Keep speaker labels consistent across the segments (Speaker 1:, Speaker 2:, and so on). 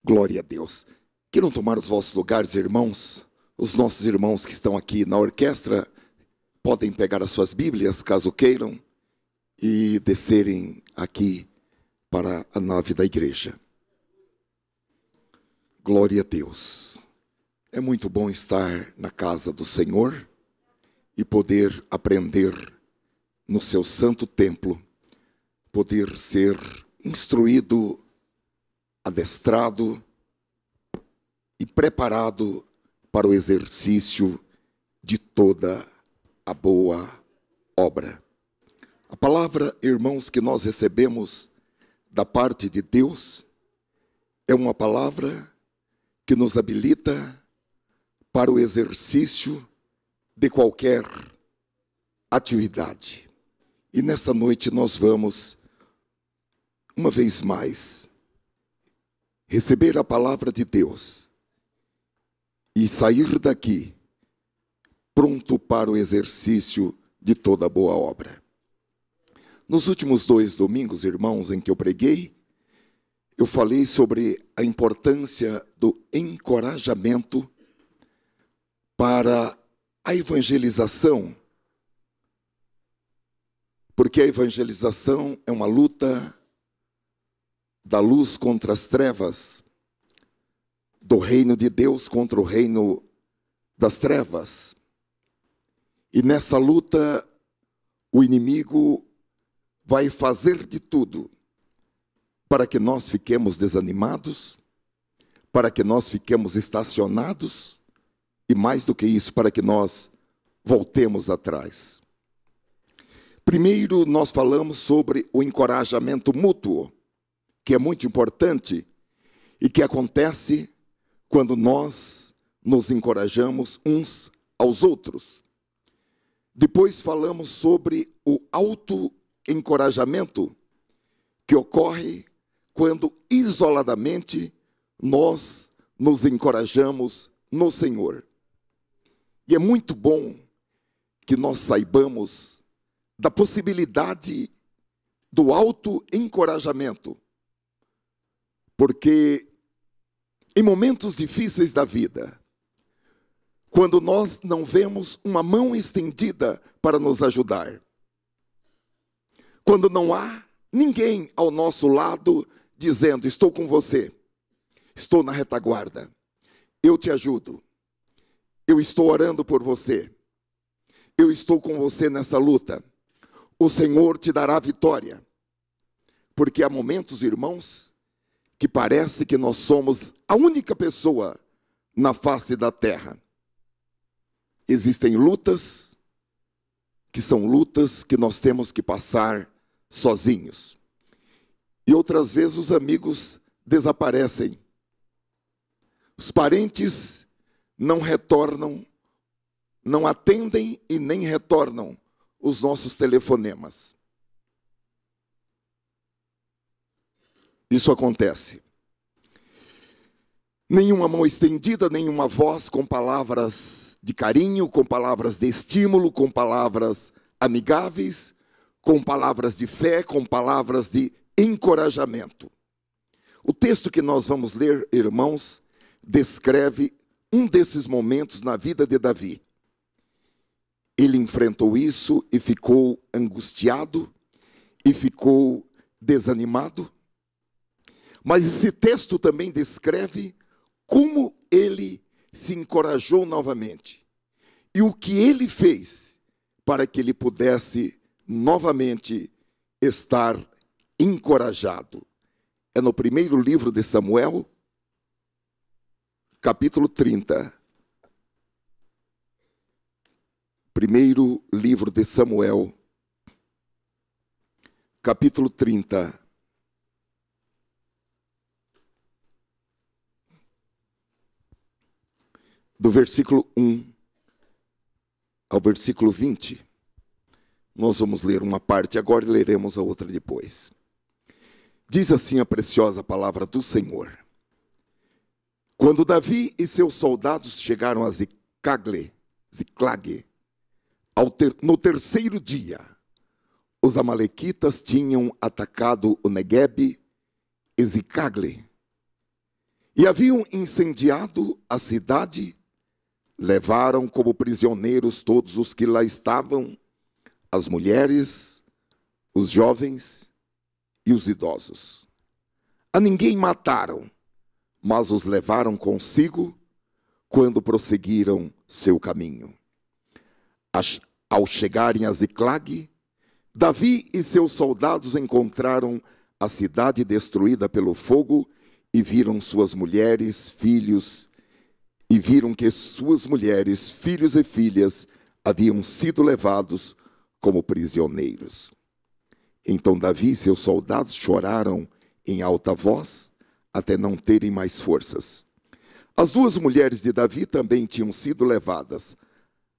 Speaker 1: Glória a Deus. Queiram tomar os vossos lugares, irmãos? Os nossos irmãos que estão aqui na orquestra podem pegar as suas Bíblias, caso queiram, e descerem aqui para a nave da igreja. Glória a Deus. É muito bom estar na casa do Senhor e poder aprender no seu santo templo, poder ser instruído, adestrado e preparado para o exercício de toda a boa obra. A palavra, irmãos, que nós recebemos da parte de Deus é uma palavra que nos habilita para o exercício de qualquer atividade. E nesta noite nós vamos, uma vez mais, receber a palavra de Deus e sair daqui pronto para o exercício de toda boa obra. Nos últimos 2 domingos, irmãos, em que eu preguei, eu falei sobre a importância do encorajamento para a evangelização, porque a evangelização é uma luta da luz contra as trevas, do reino de Deus contra o reino das trevas. E nessa luta, o inimigo vai fazer de tudo para que nós fiquemos desanimados, para que nós fiquemos estacionados e, mais do que isso, para que nós voltemos atrás. Primeiro, nós falamos sobre o encorajamento mútuo, que é muito importante e que acontece quando nós nos encorajamos uns aos outros. Depois falamos sobre o autoencorajamento, que ocorre quando isoladamente nós nos encorajamos no Senhor. E é muito bom que nós saibamos da possibilidade do autoencorajamento, porque em momentos difíceis da vida, quando nós não vemos uma mão estendida para nos ajudar, quando não há ninguém ao nosso lado dizendo: estou com você, estou na retaguarda, eu te ajudo, eu estou orando por você, eu estou com você nessa luta, o Senhor te dará vitória. Porque há momentos, irmãos, que parece que nós somos a única pessoa na face da terra. Existem lutas que são lutas que nós temos que passar sozinhos. E outras vezes os amigos desaparecem. Os parentes não retornam, não atendem e nem retornam os nossos telefonemas. Isso acontece. Nenhuma mão estendida, nenhuma voz com palavras de carinho, com palavras de estímulo, com palavras amigáveis, com palavras de fé, com palavras de encorajamento. O texto que nós vamos ler, irmãos, descreve um desses momentos na vida de Davi. Ele enfrentou isso e ficou angustiado e ficou desanimado. Mas esse texto também descreve como ele se encorajou novamente e o que ele fez para que ele pudesse novamente estar encorajado. É no primeiro livro de Samuel, capítulo 30. Primeiro livro de Samuel, capítulo 30. Do versículo 1 ao versículo 20. Nós vamos ler uma parte agora e leremos a outra depois. Diz assim a preciosa palavra do Senhor. Quando Davi e seus soldados chegaram a Ziclague, no terceiro dia, os amalequitas tinham atacado o Neguebe e Ziclague E haviam incendiado a cidade, levaram como prisioneiros todos os que lá estavam, as mulheres, os jovens e os idosos. A ninguém mataram, mas os levaram consigo quando prosseguiram seu caminho. Ao chegarem a Ziclag, Davi e seus soldados encontraram a cidade destruída pelo fogo e viram suas mulheres, filhos, e viram que suas mulheres, filhos e filhas haviam sido levados como prisioneiros. Então Davi e seus soldados choraram em alta voz, até não terem mais forças. As duas mulheres de Davi também tinham sido levadas,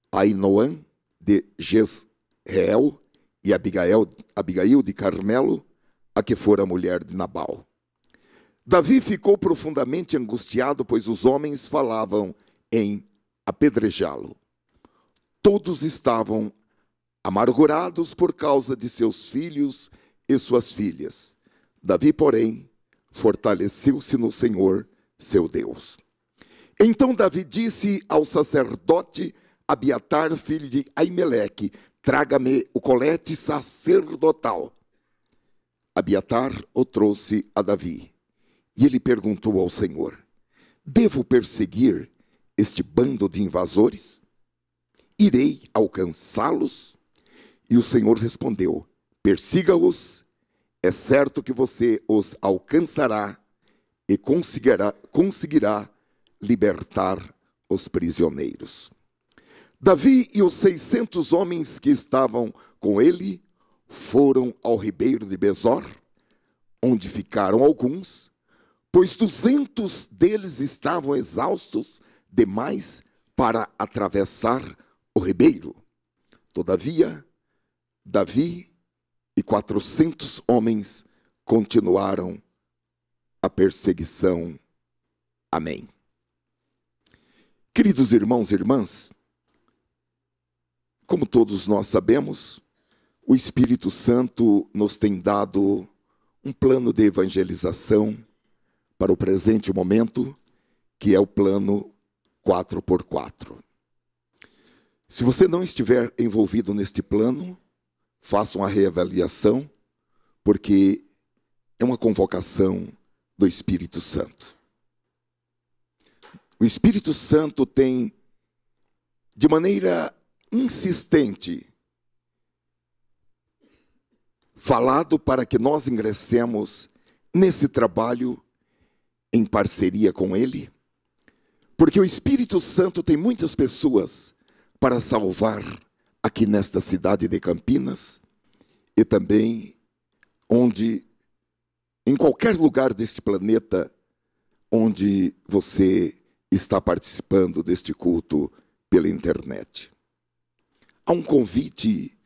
Speaker 1: Ainoã de Jezreel e Abigail de Carmelo, a que fora mulher de Nabal. Davi ficou profundamente angustiado, pois os homens falavam em apedrejá-lo. Todos estavam amargurados por causa de seus filhos e suas filhas. Davi, porém, fortaleceu-se no Senhor, seu Deus. Então Davi disse ao sacerdote Abiatar, filho de Aimeleque: traga-me o colete sacerdotal. Abiatar o trouxe a Davi. E ele perguntou ao Senhor: devo perseguir este bando de invasores? Irei alcançá-los? E o Senhor respondeu: persiga-os, é certo que você os alcançará e conseguirá libertar os prisioneiros. Davi e os 600 homens que estavam com ele foram ao ribeiro de Besor, onde ficaram alguns, pois 200 deles estavam exaustos demais para atravessar o ribeiro. Todavia, Davi e 400 homens continuaram a perseguição. Amém. Queridos irmãos e irmãs, como todos nós sabemos, o Espírito Santo nos tem dado um plano de evangelização para o presente momento, que é o plano 4x4. Se você não estiver envolvido neste plano, faça uma reavaliação, porque é uma convocação do Espírito Santo. O Espírito Santo tem, de maneira insistente, falado para que nós ingressemos nesse trabalho em parceria com Ele, porque o Espírito Santo tem muitas pessoas para salvar aqui nesta cidade de Campinas e também em qualquer lugar deste planeta onde você está participando deste culto pela internet. Há um convite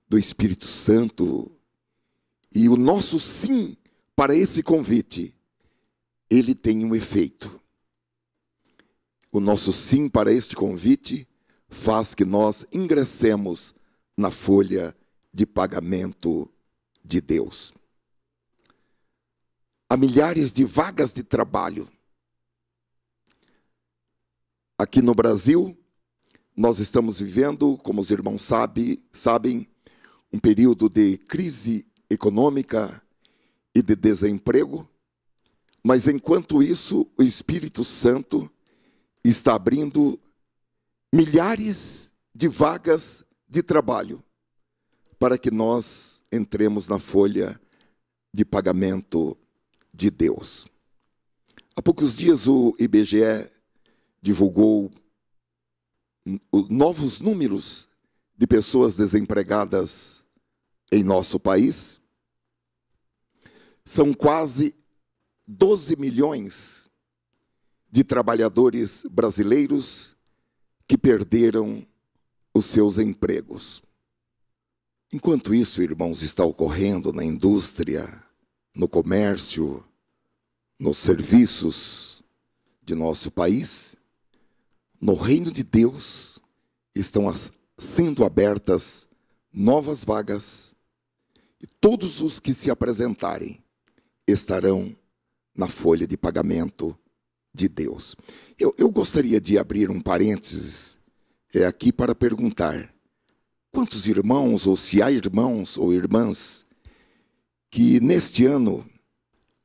Speaker 1: do Espírito Santo e o nosso sim para esse convite, ele tem um efeito. O nosso sim para este convite faz que nós ingressemos na folha de pagamento de Deus. Há milhares de vagas de trabalho. Aqui no Brasil, nós estamos vivendo, como os irmãos sabem, um período de crise econômica e de desemprego, mas enquanto isso, o Espírito Santo está abrindo milhares de vagas de trabalho para que nós entremos na folha de pagamento de Deus. Há poucos dias o IBGE divulgou novos números de pessoas desempregadas em nosso país. São quase 12 milhões de trabalhadores brasileiros que perderam os seus empregos. Enquanto isso, irmãos, está ocorrendo na indústria, no comércio, nos serviços de nosso país, no reino de Deus estão sendo abertas novas vagas e todos os que se apresentarem estarão na folha de pagamento de Deus. Eu gostaria de abrir um parênteses aqui para perguntar: quantos irmãos, ou se há irmãos ou irmãs, que neste ano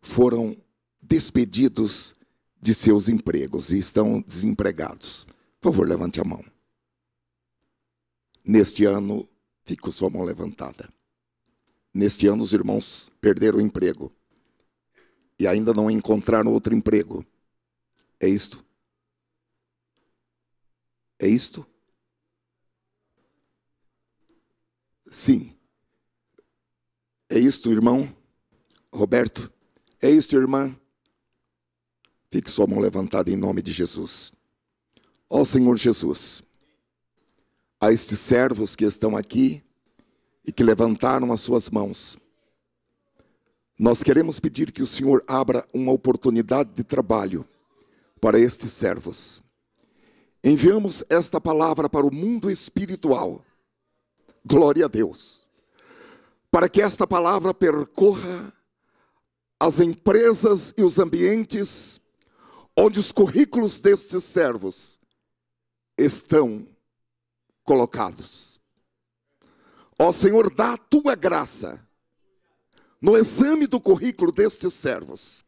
Speaker 1: foram despedidos de seus empregos e estão desempregados? Por favor, levante a mão. Neste ano, fique com sua mão levantada. Neste ano, os irmãos perderam o emprego e ainda não encontraram outro emprego. É isto? É isto? Sim. É isto, irmão Roberto? É isto, irmã? Fique sua mão levantada em nome de Jesus. Ó Senhor Jesus, a estes servos que estão aqui e que levantaram as suas mãos, nós queremos pedir que o Senhor abra uma oportunidade de trabalho para estes servos. Enviamos esta palavra para o mundo espiritual. Glória a Deus. Para que esta palavra percorra as empresas e os ambientes onde os currículos destes servos estão colocados. Ó Senhor, dá a tua graça no exame do currículo destes servos.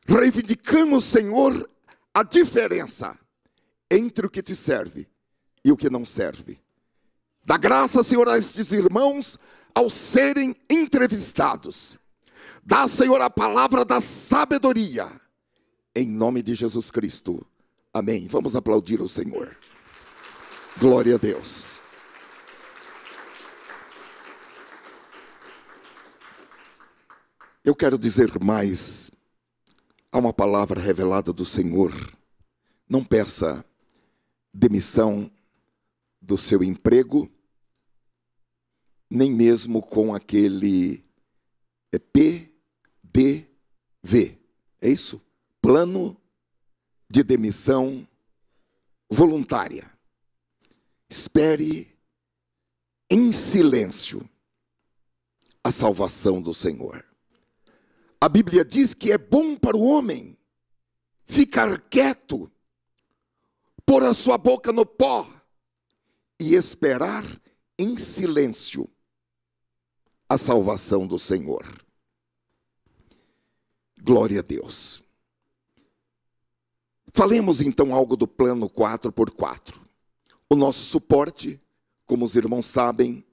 Speaker 1: Reivindicamos, Senhor, a diferença entre o que te serve e o que não serve. Dá graça, Senhor, a estes irmãos ao serem entrevistados. Dá, Senhor, a palavra da sabedoria. Em nome de Jesus Cristo. Amém. Vamos aplaudir o Senhor. Glória a Deus. Eu quero dizer mais. Há uma palavra revelada do Senhor. Não peça demissão do seu emprego, nem mesmo com aquele PDV. É isso? Plano de demissão voluntária. Espere em silêncio a salvação do Senhor. A Bíblia diz que é bom para o homem ficar quieto, pôr a sua boca no pó e esperar em silêncio a salvação do Senhor. Glória a Deus. Falemos então algo do plano 4x4. O nosso suporte, como os irmãos sabem,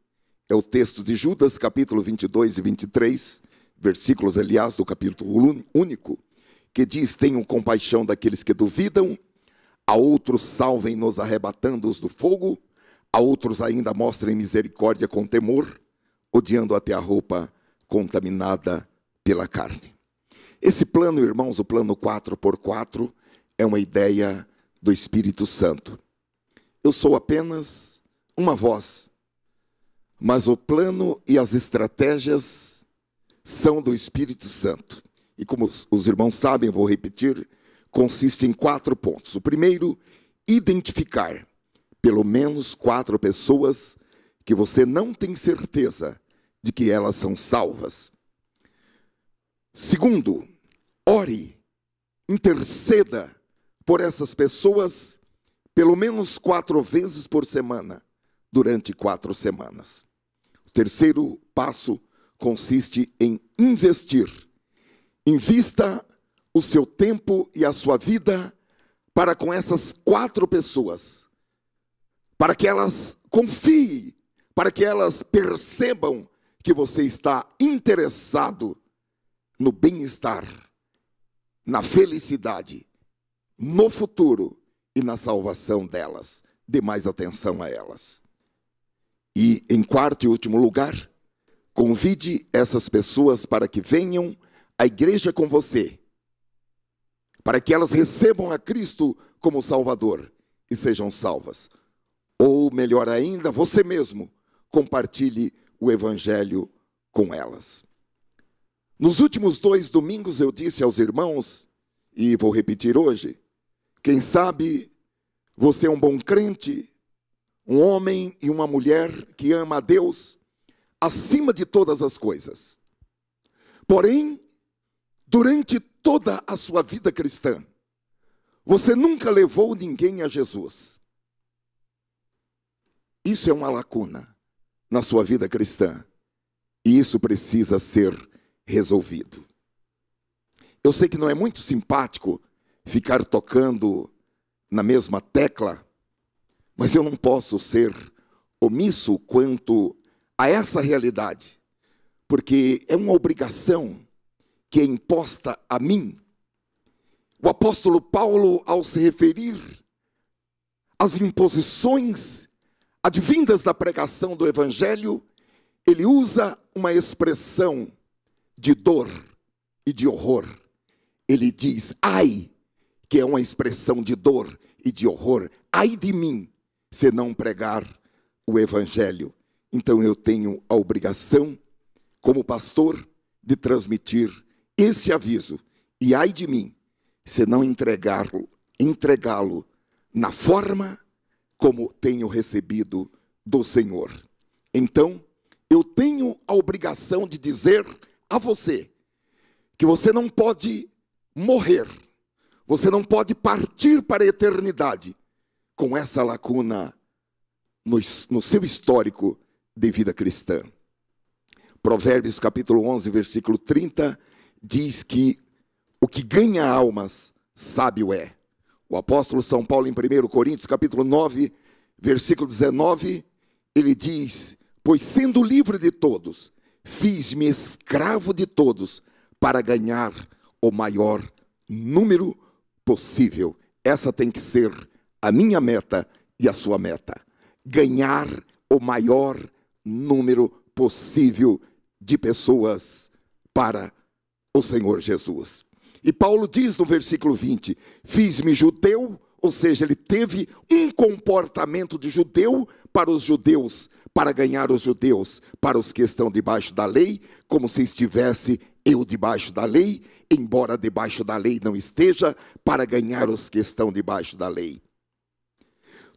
Speaker 1: é o texto de Judas, capítulo 22 e 23, versículos, aliás, do capítulo único, que diz: tenham compaixão daqueles que duvidam, a outros salvem nos arrebatando-os do fogo, a outros ainda mostrem misericórdia com temor, odiando até a roupa contaminada pela carne. Esse plano, irmãos, o plano 4x4, é uma ideia do Espírito Santo. Eu sou apenas uma voz, mas o plano e as estratégias são do Espírito Santo. E como os irmãos sabem, vou repetir, consiste em 4 pontos. O primeiro, identificar pelo menos 4 pessoas que você não tem certeza de que elas são salvas. Segundo, ore, interceda por essas pessoas pelo menos 4 vezes por semana, durante 4 semanas. O terceiro passo consiste em investir. Invista o seu tempo e a sua vida para com essas 4 pessoas, para que elas confiem, para que elas percebam que você está interessado no bem-estar, na felicidade, no futuro e na salvação delas. Dê mais atenção a elas. E, em 4º e último lugar, convide essas pessoas para que venham à igreja com você, para que elas recebam a Cristo como Salvador e sejam salvas. Ou, melhor ainda, você mesmo compartilhe o Evangelho com elas. Nos últimos 2 domingos eu disse aos irmãos, e vou repetir hoje, quem sabe você é um bom crente, um homem e uma mulher que ama a Deus acima de todas as coisas. Porém, durante toda a sua vida cristã, Você nunca levou ninguém a Jesus. Isso é uma lacuna na sua vida cristã. E isso precisa ser resolvido. Eu sei que não é muito simpático ficar tocando na mesma tecla, mas eu não posso ser omisso quanto a essa realidade, porque é uma obrigação que é imposta a mim. O apóstolo Paulo, ao se referir às imposições advindas da pregação do Evangelho, ele usa uma expressão de dor e de horror. Ele diz, ai, que é uma expressão de dor e de horror. Ai de mim, se não pregar o Evangelho. Então eu tenho a obrigação, como pastor, de transmitir esse aviso. E ai de mim, se não entregá-lo na forma como tenho recebido do Senhor. Então, eu tenho a obrigação de dizer a você que você não pode morrer, você não pode partir para a eternidade com essa lacuna no seu histórico de vida cristã. Provérbios capítulo 11, versículo 30, diz que o que ganha almas, sábio é. O apóstolo São Paulo, em 1 Coríntios capítulo 9, versículo 19, ele diz, pois sendo livre de todos, fiz-me escravo de todos, para ganhar o maior número possível. Essa tem que ser a minha meta e a sua meta. Ganhar o maior número possível de pessoas para o Senhor Jesus. E Paulo diz no versículo 20, fiz-me judeu, ou seja, ele teve um comportamento de judeu para os judeus, para ganhar os judeus, para os que estão debaixo da lei, como se estivesse eu debaixo da lei, embora debaixo da lei não esteja, para ganhar os que estão debaixo da lei.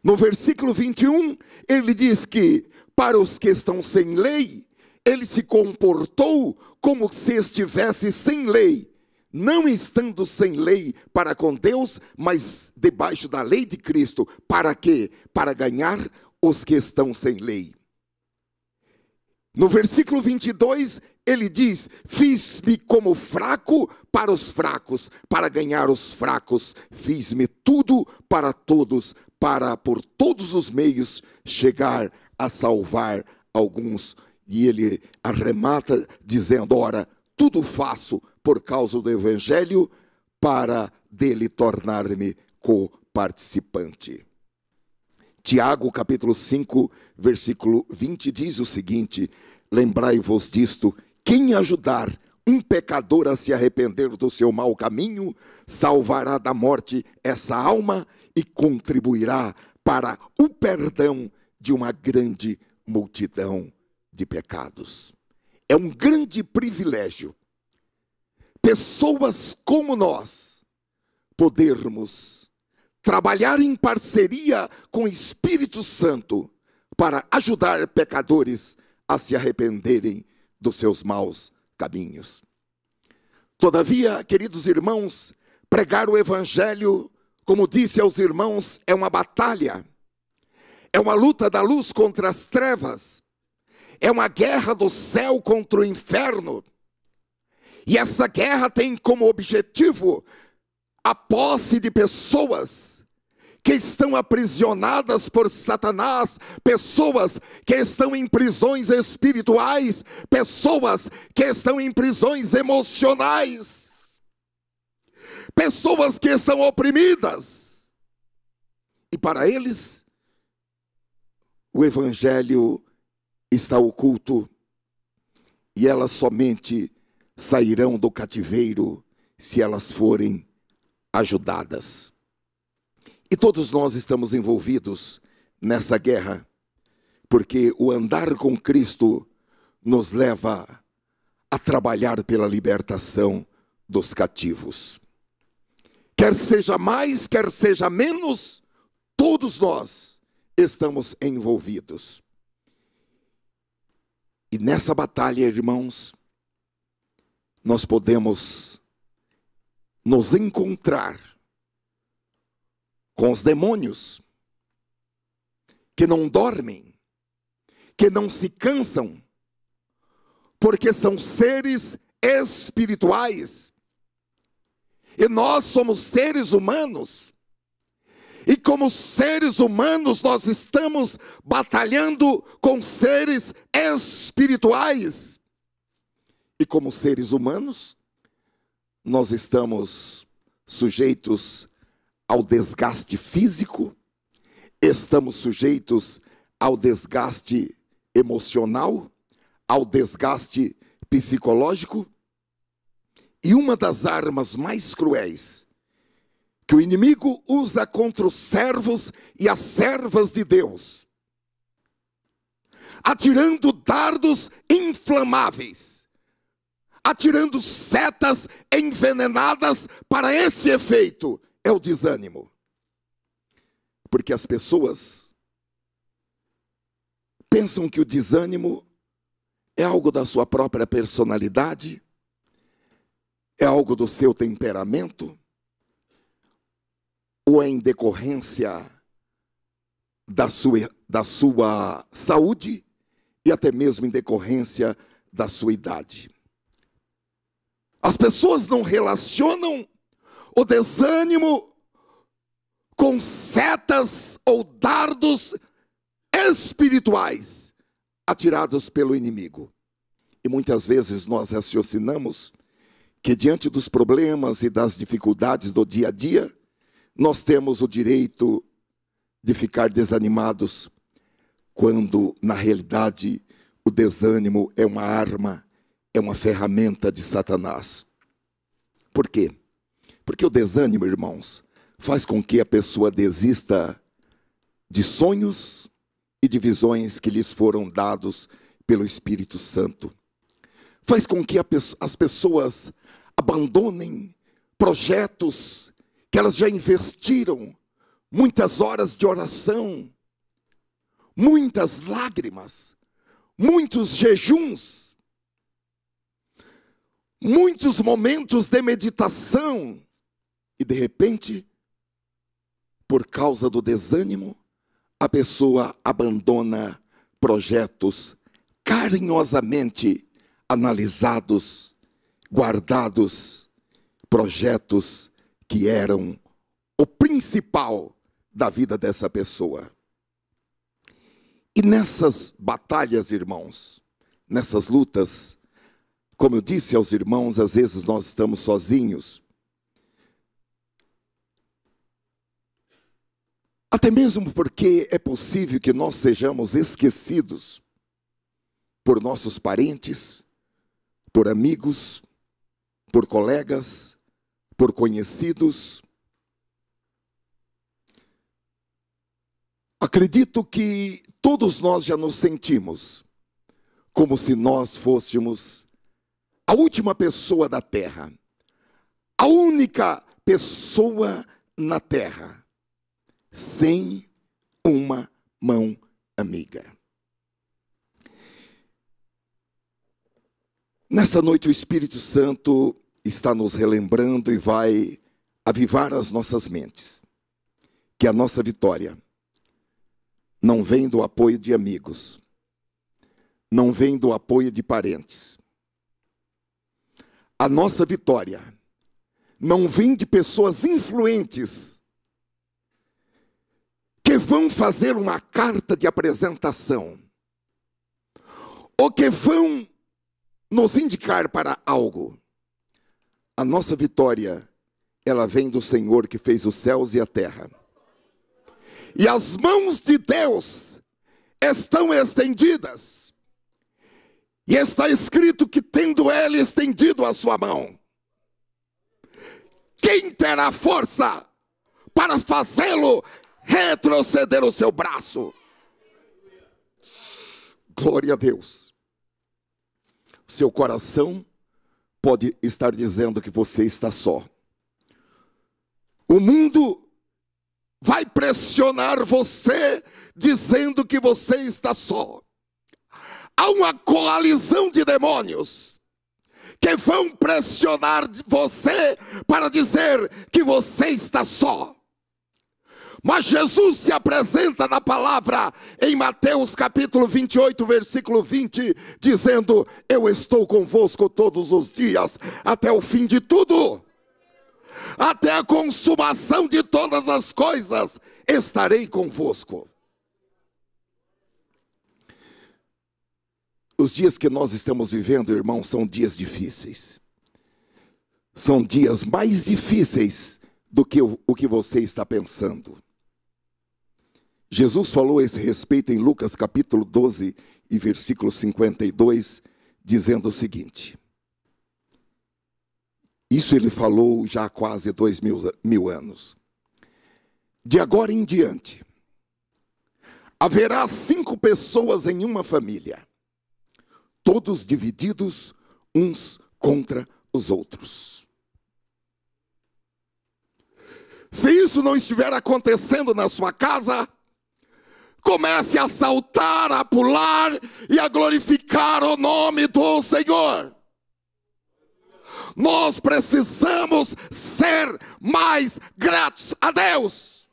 Speaker 1: No versículo 21, ele diz que para os que estão sem lei, ele se comportou como se estivesse sem lei, não estando sem lei para com Deus, mas debaixo da lei de Cristo. Para quê? Para ganhar os que estão sem lei. No versículo 22, ele diz, fiz-me como fraco para os fracos, para ganhar os fracos, fiz-me tudo para todos, para por todos os meios chegar a salvar alguns. E ele arremata dizendo, ora, tudo faço por causa do Evangelho, para dele tornar-me co-participante. Tiago, capítulo 5, versículo 20, diz o seguinte, lembrai-vos disto, quem ajudar um pecador a se arrepender do seu mau caminho, salvará da morte essa alma e contribuirá para o perdão de uma grande multidão de pecados. É um grande privilégio pessoas como nós podermos trabalhar em parceria com o Espírito Santo para ajudar pecadores a se arrependerem dos seus maus caminhos. Todavia, queridos irmãos, pregar o Evangelho, como disse aos irmãos, é uma batalha, é uma luta da luz contra as trevas, é uma guerra do céu contra o inferno. E essa guerra tem como objetivo a posse de pessoas que estão aprisionadas por Satanás, pessoas que estão em prisões espirituais, pessoas que estão em prisões emocionais, pessoas que estão oprimidas. E para eles, o Evangelho está oculto e elas somente sairão do cativeiro se elas forem ajudadas. E todos nós estamos envolvidos nessa guerra, porque o andar com Cristo nos leva a trabalhar pela libertação dos cativos. Quer seja mais, quer seja menos, todos nós estamos envolvidos. E nessa batalha, irmãos, nós podemos nos encontrar com os demônios, que não dormem, que não se cansam, porque são seres espirituais. E nós somos seres humanos. E como seres humanos, nós estamos batalhando com seres espirituais. E como seres humanos, nós estamos sujeitos ao desgaste físico, estamos sujeitos ao desgaste emocional, ao desgaste psicológico. E uma das armas mais cruéis que o inimigo usa contra os servos e as servas de Deus, atirando dardos inflamáveis, atirando setas envenenadas para esse efeito, é o desânimo. Porque as pessoas pensam que o desânimo é algo da sua própria personalidade, é algo do seu temperamento, ou é em decorrência da sua saúde e até mesmo em decorrência da sua idade. As pessoas não relacionam o desânimo com setas ou dardos espirituais atirados pelo inimigo. E muitas vezes nós raciocinamos que diante dos problemas e das dificuldades do dia a dia, nós temos o direito de ficar desanimados, quando na realidade o desânimo é uma arma, é uma ferramenta de Satanás. Por quê? Porque o desânimo, irmãos, faz com que a pessoa desista de sonhos e de visões que lhes foram dados pelo Espírito Santo. Faz com que as pessoas abandonem projetos que elas já investiram muitas horas de oração, muitas lágrimas, muitos jejuns, muitos momentos de meditação, e de repente, por causa do desânimo, a pessoa abandona projetos carinhosamente analisados, guardados, projetos que eram o principal da vida dessa pessoa. E nessas batalhas, irmãos, nessas lutas, como eu disse aos irmãos, às vezes nós estamos sozinhos. Até mesmo porque é possível que nós sejamos esquecidos por nossos parentes, por amigos, por colegas, por conhecidos. Acredito que todos nós já nos sentimos como se nós fôssemos a última pessoa da terra, a única pessoa na terra, sem uma mão amiga. Nesta noite o Espírito Santo está nos relembrando e vai avivar as nossas mentes que a nossa vitória não vem do apoio de amigos, não vem do apoio de parentes. A nossa vitória não vem de pessoas influentes que vão fazer uma carta de apresentação ou que vão nos indicar para algo. A nossa vitória, ela vem do Senhor que fez os céus e a terra. E as mãos de Deus estão estendidas. E está escrito que, tendo Ele estendido a sua mão, quem terá força para fazê-lo retroceder o seu braço? Glória a Deus. Seu coração pode estar dizendo que você está só. O mundo vai pressionar você dizendo que você está só. Há uma coalizão de demônios que vão pressionar você para dizer que você está só. Mas Jesus se apresenta na palavra em Mateus capítulo 28, versículo 20, dizendo: eu estou convosco todos os dias, até o fim de tudo. Até a consumação de todas as coisas, estarei convosco. Os dias que nós estamos vivendo, irmãos, são dias difíceis. São dias mais difíceis do que o que você está pensando. Jesus falou a esse respeito em Lucas capítulo 12 e versículo 52, dizendo o seguinte. Isso ele falou já há quase 2000 anos. De agora em diante, haverá 5 pessoas em uma família, todos divididos uns contra os outros. Se isso não estiver acontecendo na sua casa, comece a saltar, a pular e a glorificar o nome do Senhor. Nós precisamos ser mais gratos a Deus.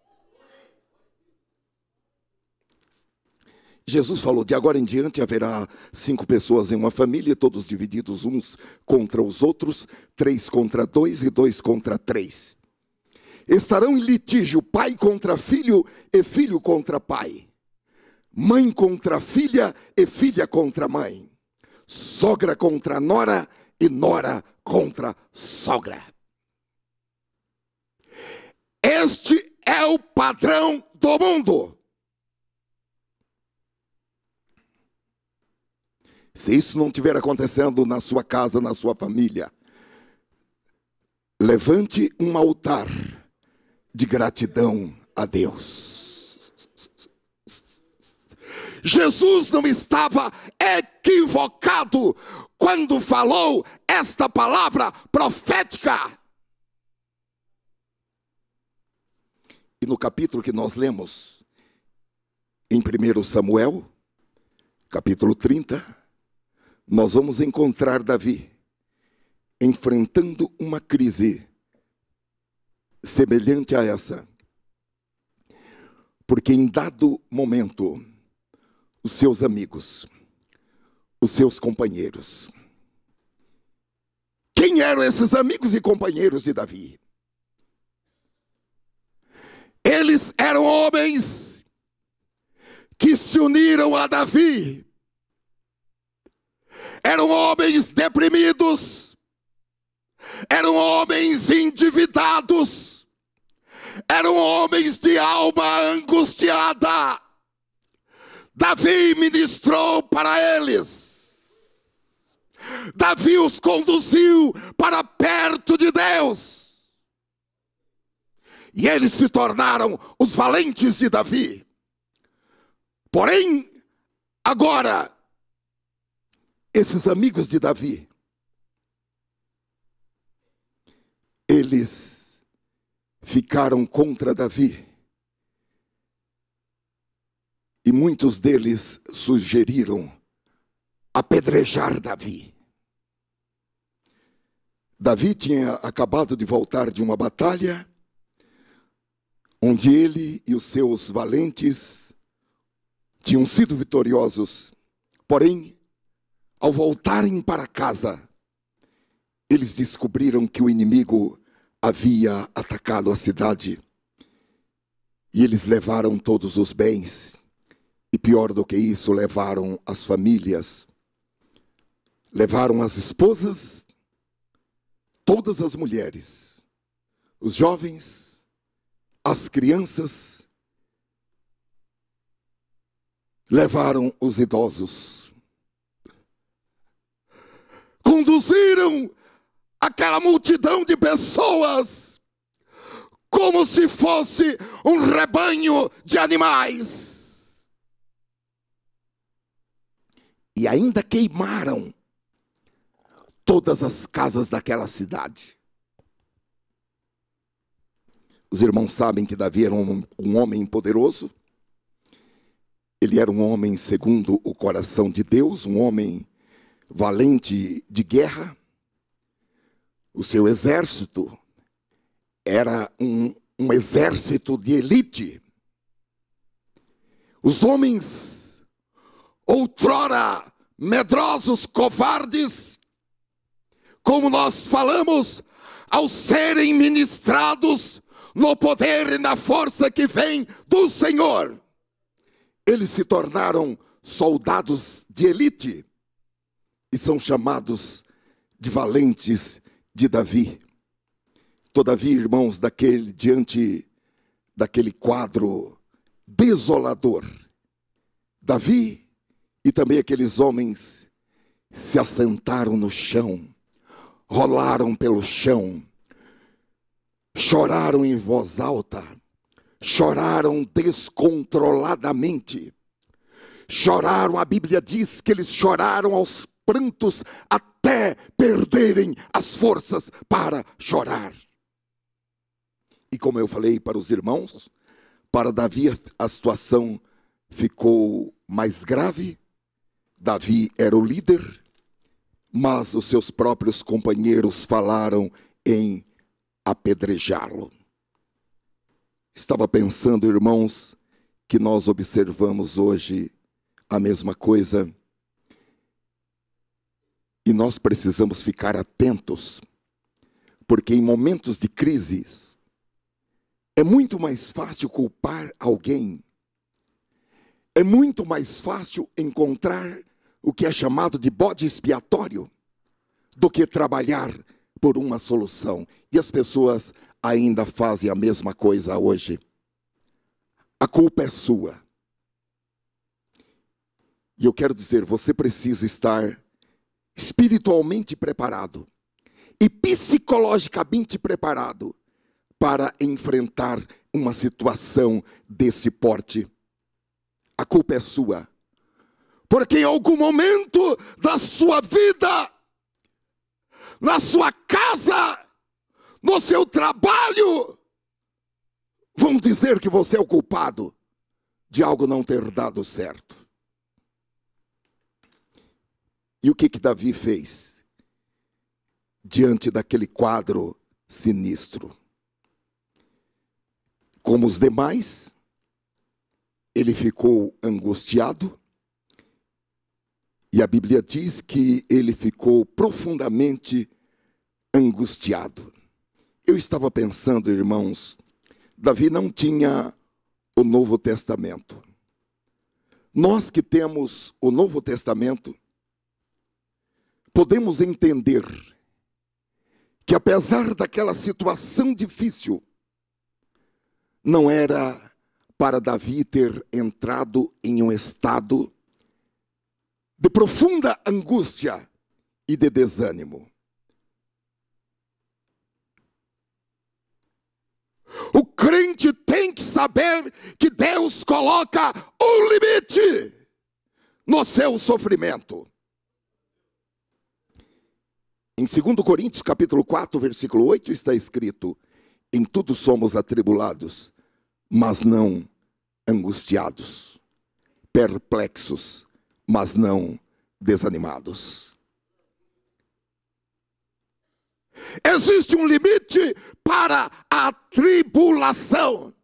Speaker 1: Jesus falou: de agora em diante haverá 5 pessoas em uma família, todos divididos uns contra os outros, 3 contra 2 e 2 contra 3. Estarão em litígio pai contra filho e filho contra pai, mãe contra filha e filha contra mãe, sogra contra nora e nora contra sogra. Este é o padrão do mundo. Se isso não estiver acontecendo na sua casa, na sua família, levante um altar de gratidão a Deus. Jesus não estava equivocado quando falou esta palavra profética. E no capítulo que nós lemos, em 1 Samuel, capítulo 30, nós vamos encontrar Davi enfrentando uma crise semelhante a essa. Porque em dado momento, os seus amigos, os seus companheiros. Quem eram esses amigos e companheiros de Davi? Eles eram homens que se uniram a Davi. Eram homens deprimidos. Eram homens endividados. Eram homens de alma angustiada. Davi ministrou para eles. Davi os conduziu para perto de Deus. E eles se tornaram os valentes de Davi. Porém, agora, esses amigos de Davi, eles ficaram contra Davi. E muitos deles sugeriram apedrejar Davi. Davi tinha acabado de voltar de uma batalha, onde ele e os seus valentes tinham sido vitoriosos. Porém, ao voltarem para casa, eles descobriram que o inimigo havia atacado a cidade. E eles levaram todos os bens. E pior do que isso, levaram as famílias. Levaram as esposas, todas as mulheres, os jovens, as crianças. Levaram os idosos. Conduziram aquela multidão de pessoas como se fosse um rebanho de animais. E ainda queimaram todas as casas daquela cidade. Os irmãos sabem que Davi era um homem poderoso. Ele era um homem segundo o coração de Deus, um homem valente de guerra. O seu exército era um um exército de elite. Os homens, outrora medrosos, covardes, como nós falamos, ao serem ministrados no poder e na força que vem do Senhor, eles se tornaram soldados de elite e são chamados de valentes de Davi. Todavia, irmãos, diante daquele quadro desolador, Davi e também aqueles homens se assentaram no chão, rolaram pelo chão, choraram em voz alta, choraram descontroladamente, choraram, a Bíblia diz que eles choraram aos prantos até perderem as forças para chorar. E como eu falei para os irmãos, para Davi a situação ficou mais grave. Davi era o líder, mas os seus próprios companheiros falaram em apedrejá-lo. Estava pensando, irmãos, que nós observamos hoje a mesma coisa. E nós precisamos ficar atentos, porque em momentos de crises, é muito mais fácil culpar alguém. É muito mais fácil encontrar o que é chamado de bode expiatório do que trabalhar por uma solução. E as pessoas ainda fazem a mesma coisa hoje. A culpa é sua. E eu quero dizer, você precisa estar espiritualmente preparado e psicologicamente preparado para enfrentar uma situação desse porte. A culpa é sua, porque em algum momento da sua vida, na sua casa, no seu trabalho, vão dizer que você é o culpado de algo não ter dado certo. E o que Davi fez diante daquele quadro sinistro? Como os demais, ele ficou angustiado, e a Bíblia diz que ele ficou profundamente angustiado. Eu estava pensando, irmãos, Davi não tinha o Novo Testamento. Nós que temos o Novo Testamento, podemos entender que apesar daquela situação difícil, não era para Davi ter entrado em um estado de profunda angústia e de desânimo. O crente tem que saber que Deus coloca um limite no seu sofrimento. Em 2 Coríntios capítulo 4, versículo 8 está escrito: em tudo somos atribulados, mas não angustiados, perplexos, mas não desanimados. Existe um limite para a tribulação.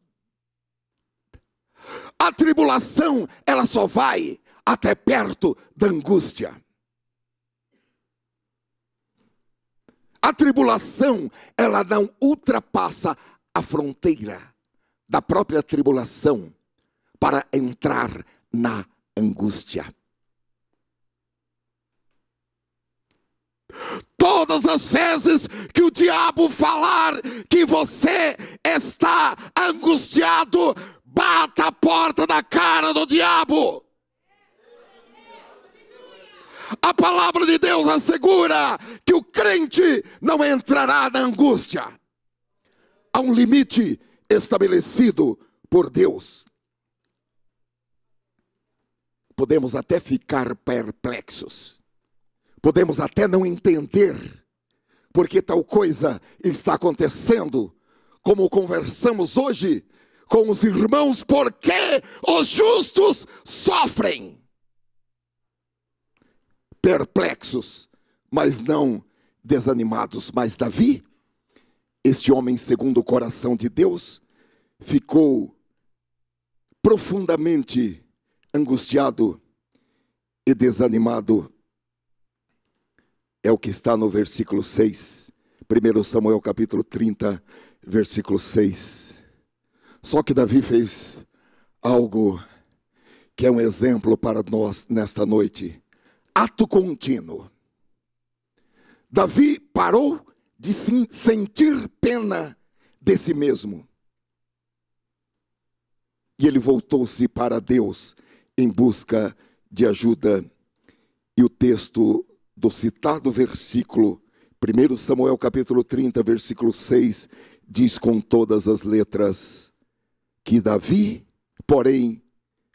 Speaker 1: A tribulação, ela só vai até perto da angústia. A tribulação, ela não ultrapassa a fronteira da própria tribulação para entrar na angústia. Todas as vezes que o diabo falar que você está angustiado, bata a porta da cara do diabo. A palavra de Deus assegura que o crente não entrará na angústia. Há um limite estabelecido por Deus. Podemos até ficar perplexos. Podemos até não entender porque tal coisa está acontecendo, como conversamos hoje com os irmãos, porque os justos sofrem. Perplexos, mas não desanimados. Mas Davi, este homem segundo o coração de Deus, ficou profundamente angustiado e desanimado. É o que está no versículo 6. 1 Samuel capítulo 30, versículo 6. Só que Davi fez algo que é um exemplo para nós nesta noite. Ato contínuo. Davi parou de sentir pena de si mesmo. E ele voltou-se para Deus em busca de ajuda. E o texto do citado versículo, 1 Samuel capítulo 30, versículo 6, diz com todas as letras que Davi, porém,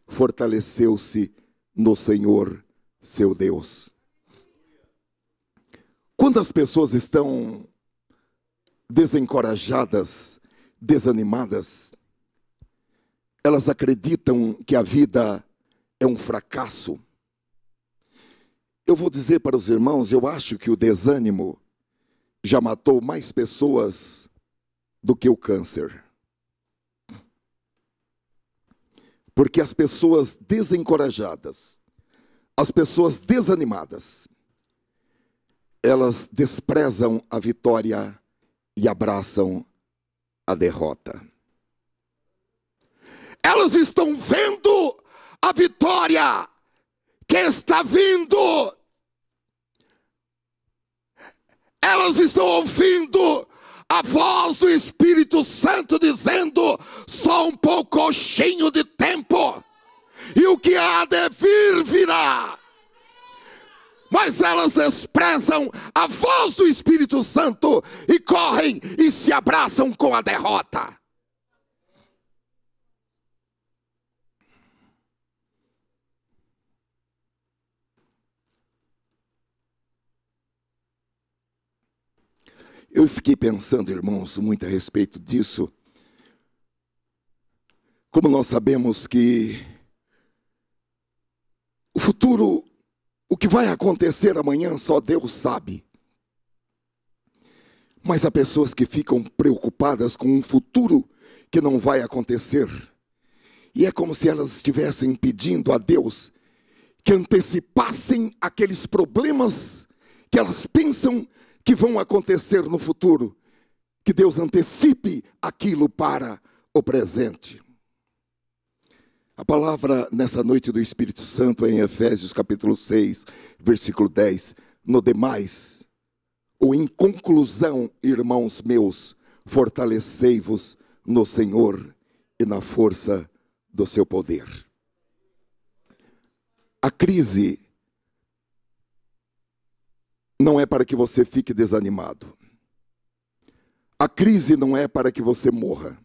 Speaker 1: fortaleceu-se no Senhor, seu Deus. Quando as pessoas estão desencorajadas, desanimadas, elas acreditam que a vida é um fracasso. Eu vou dizer para os irmãos, eu acho que o desânimo já matou mais pessoas do que o câncer. Porque as pessoas desencorajadas, as pessoas desanimadas, elas desprezam a vitória e abraçam a derrota. Elas estão vendo a vitória que está vindo. Elas estão ouvindo a voz do Espírito Santo dizendo: só um pouquinho de tempo, e o que há de vir, virá. Mas elas desprezam a voz do Espírito Santo e correm e se abraçam com a derrota. Eu fiquei pensando, irmãos, muito a respeito disso. Como nós sabemos que o futuro, o que vai acontecer amanhã, só Deus sabe. Mas há pessoas que ficam preocupadas com um futuro que não vai acontecer. E é como se elas estivessem pedindo a Deus que antecipassem aqueles problemas que elas pensam que vão acontecer no futuro. Que Deus antecipe aquilo para o presente. A palavra nessa noite do Espírito Santo é em Efésios capítulo 6, versículo 10. No demais, ou em conclusão, irmãos meus, fortalecei-vos no Senhor e na força do seu poder. A crise não é para que você fique desanimado. A crise não é para que você morra.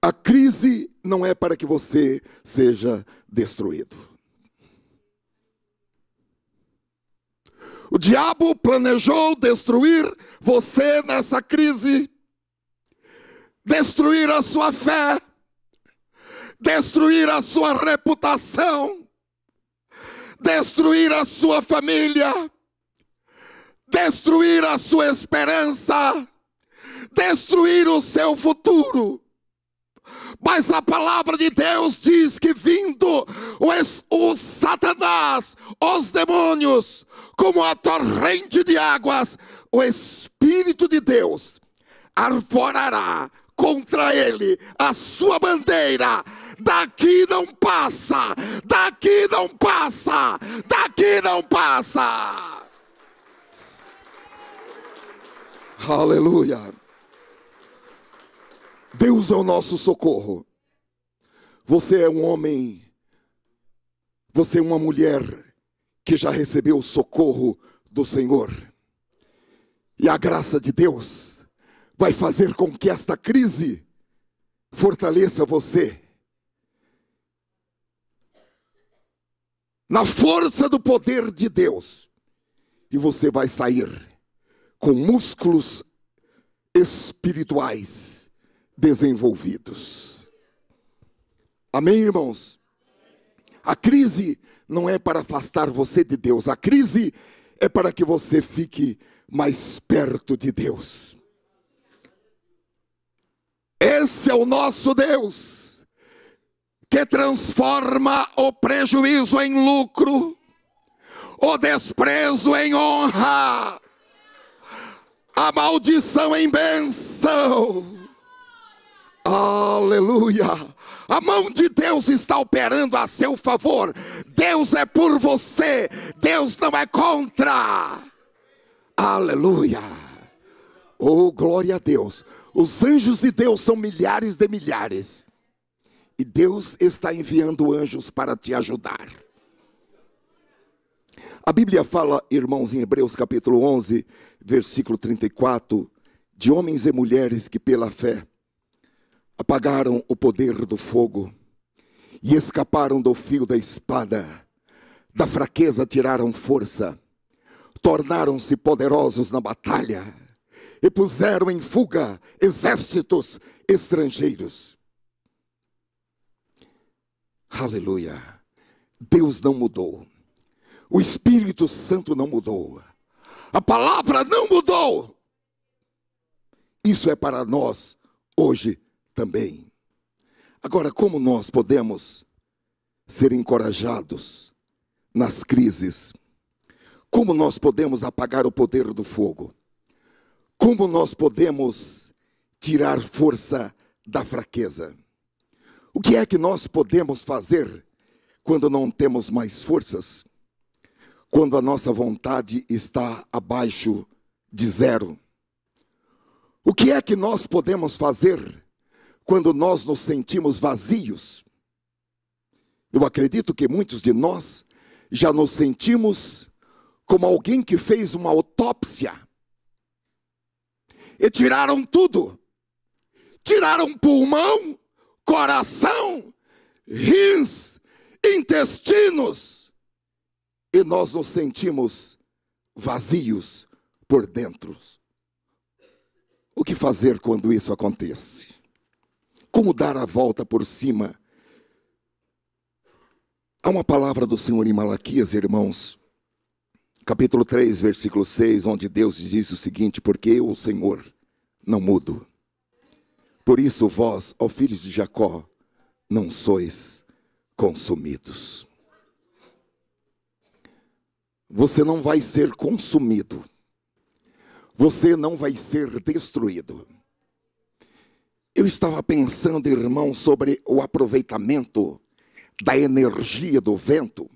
Speaker 1: A crise não é para que você seja destruído. O diabo planejou destruir você nessa crise, destruir a sua fé, destruir a sua reputação, destruir a sua família, destruir a sua esperança, destruir o seu futuro. Mas a palavra de Deus diz que vindo o Satanás, os demônios, como a torrente de águas, o Espírito de Deus arvorará contra ele a sua bandeira. Daqui não passa, daqui não passa, daqui não passa. Aleluia. Deus é o nosso socorro. Você é um homem, você é uma mulher que já recebeu o socorro do Senhor. E a graça de Deus vai fazer com que esta crise fortaleça você. Na força do poder de Deus. E você vai sair com músculos espirituais desenvolvidos. Amém, irmãos? A crise não é para afastar você de Deus. A crise é para que você fique mais perto de Deus. Esse é o nosso Deus, que transforma o prejuízo em lucro, o desprezo em honra, a maldição em bênção. Aleluia! A mão de Deus está operando a seu favor. Deus é por você, Deus não é contra. Aleluia! Oh, glória a Deus. Os anjos de Deus são milhares de milhares, e Deus está enviando anjos para te ajudar. A Bíblia fala, irmãos, em Hebreus capítulo 11, versículo 34, de homens e mulheres que pela fé apagaram o poder do fogo e escaparam do fio da espada, da fraqueza tiraram força, tornaram-se poderosos na batalha e puseram em fuga exércitos estrangeiros. Aleluia! Deus não mudou. O Espírito Santo não mudou. A palavra não mudou. Isso é para nós hoje também. Agora, como nós podemos ser encorajados nas crises? Como nós podemos apagar o poder do fogo? Como nós podemos tirar força da fraqueza? O que é que nós podemos fazer quando não temos mais forças? Quando a nossa vontade está abaixo de zero? O que é que nós podemos fazer quando nós nos sentimos vazios? Eu acredito que muitos de nós já nos sentimos como alguém que fez uma autópsia e tiraram tudo. Tiraram pulmão, coração, rins, intestinos. E nós nos sentimos vazios por dentro. O que fazer quando isso acontece? Como dar a volta por cima? Há uma palavra do Senhor em Malaquias, irmãos, capítulo 3, versículo 6, onde Deus diz o seguinte: porque eu, o Senhor, não mudo. Por isso vós, ó filhos de Jacó, não sois consumidos. Você não vai ser consumido. Você não vai ser destruído. Eu estava pensando, irmão, sobre o aproveitamento da energia do vento.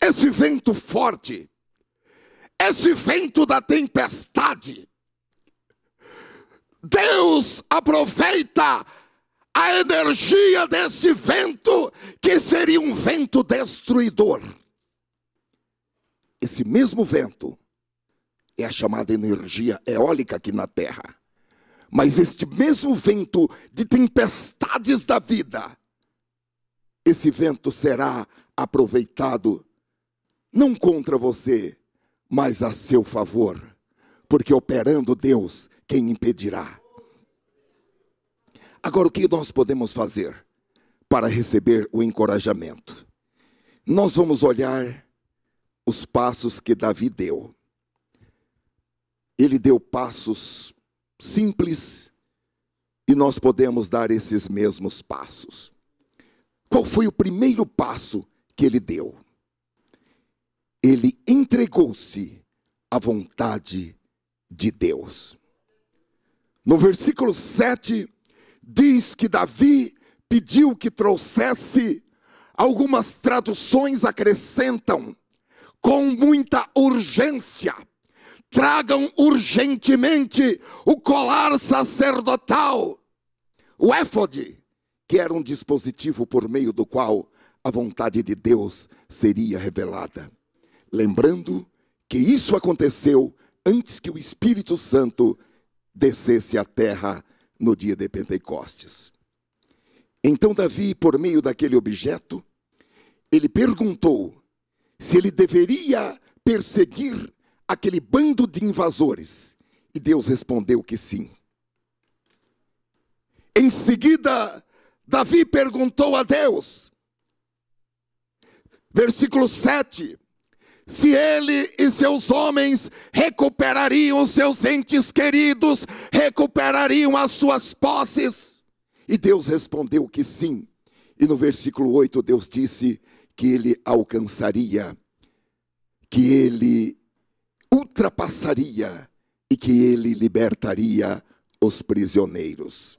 Speaker 1: Esse vento forte, esse vento da tempestade, Deus aproveita a energia desse vento, que seria um vento destruidor. Esse mesmo vento é a chamada energia eólica aqui na terra. Mas este mesmo vento de tempestades da vida, esse vento será aproveitado não contra você, mas a seu favor. Porque operando Deus, quem impedirá? Agora, o que nós podemos fazer para receber o encorajamento? Nós vamos olhar os passos que Davi deu. Ele deu passos simples e nós podemos dar esses mesmos passos. Qual foi o primeiro passo que ele deu? Ele entregou-se à vontade de Deus. No versículo 7, diz que Davi pediu que trouxesse, algumas traduções acrescentam, com muita urgência, tragam urgentemente o colar sacerdotal, o éfode, que era um dispositivo por meio do qual a vontade de Deus seria revelada. Lembrando que isso aconteceu antes que o Espírito Santo descesse à terra no dia de Pentecostes. Então Davi, por meio daquele objeto, ele perguntou se ele deveria perseguir aquele bando de invasores. E Deus respondeu que sim. Em seguida, Davi perguntou a Deus, versículo 7, se ele e seus homens recuperariam os seus entes queridos, recuperariam as suas posses. E Deus respondeu que sim. E no versículo 8 Deus disse que ele alcançaria, que ele ultrapassaria e que ele libertaria os prisioneiros.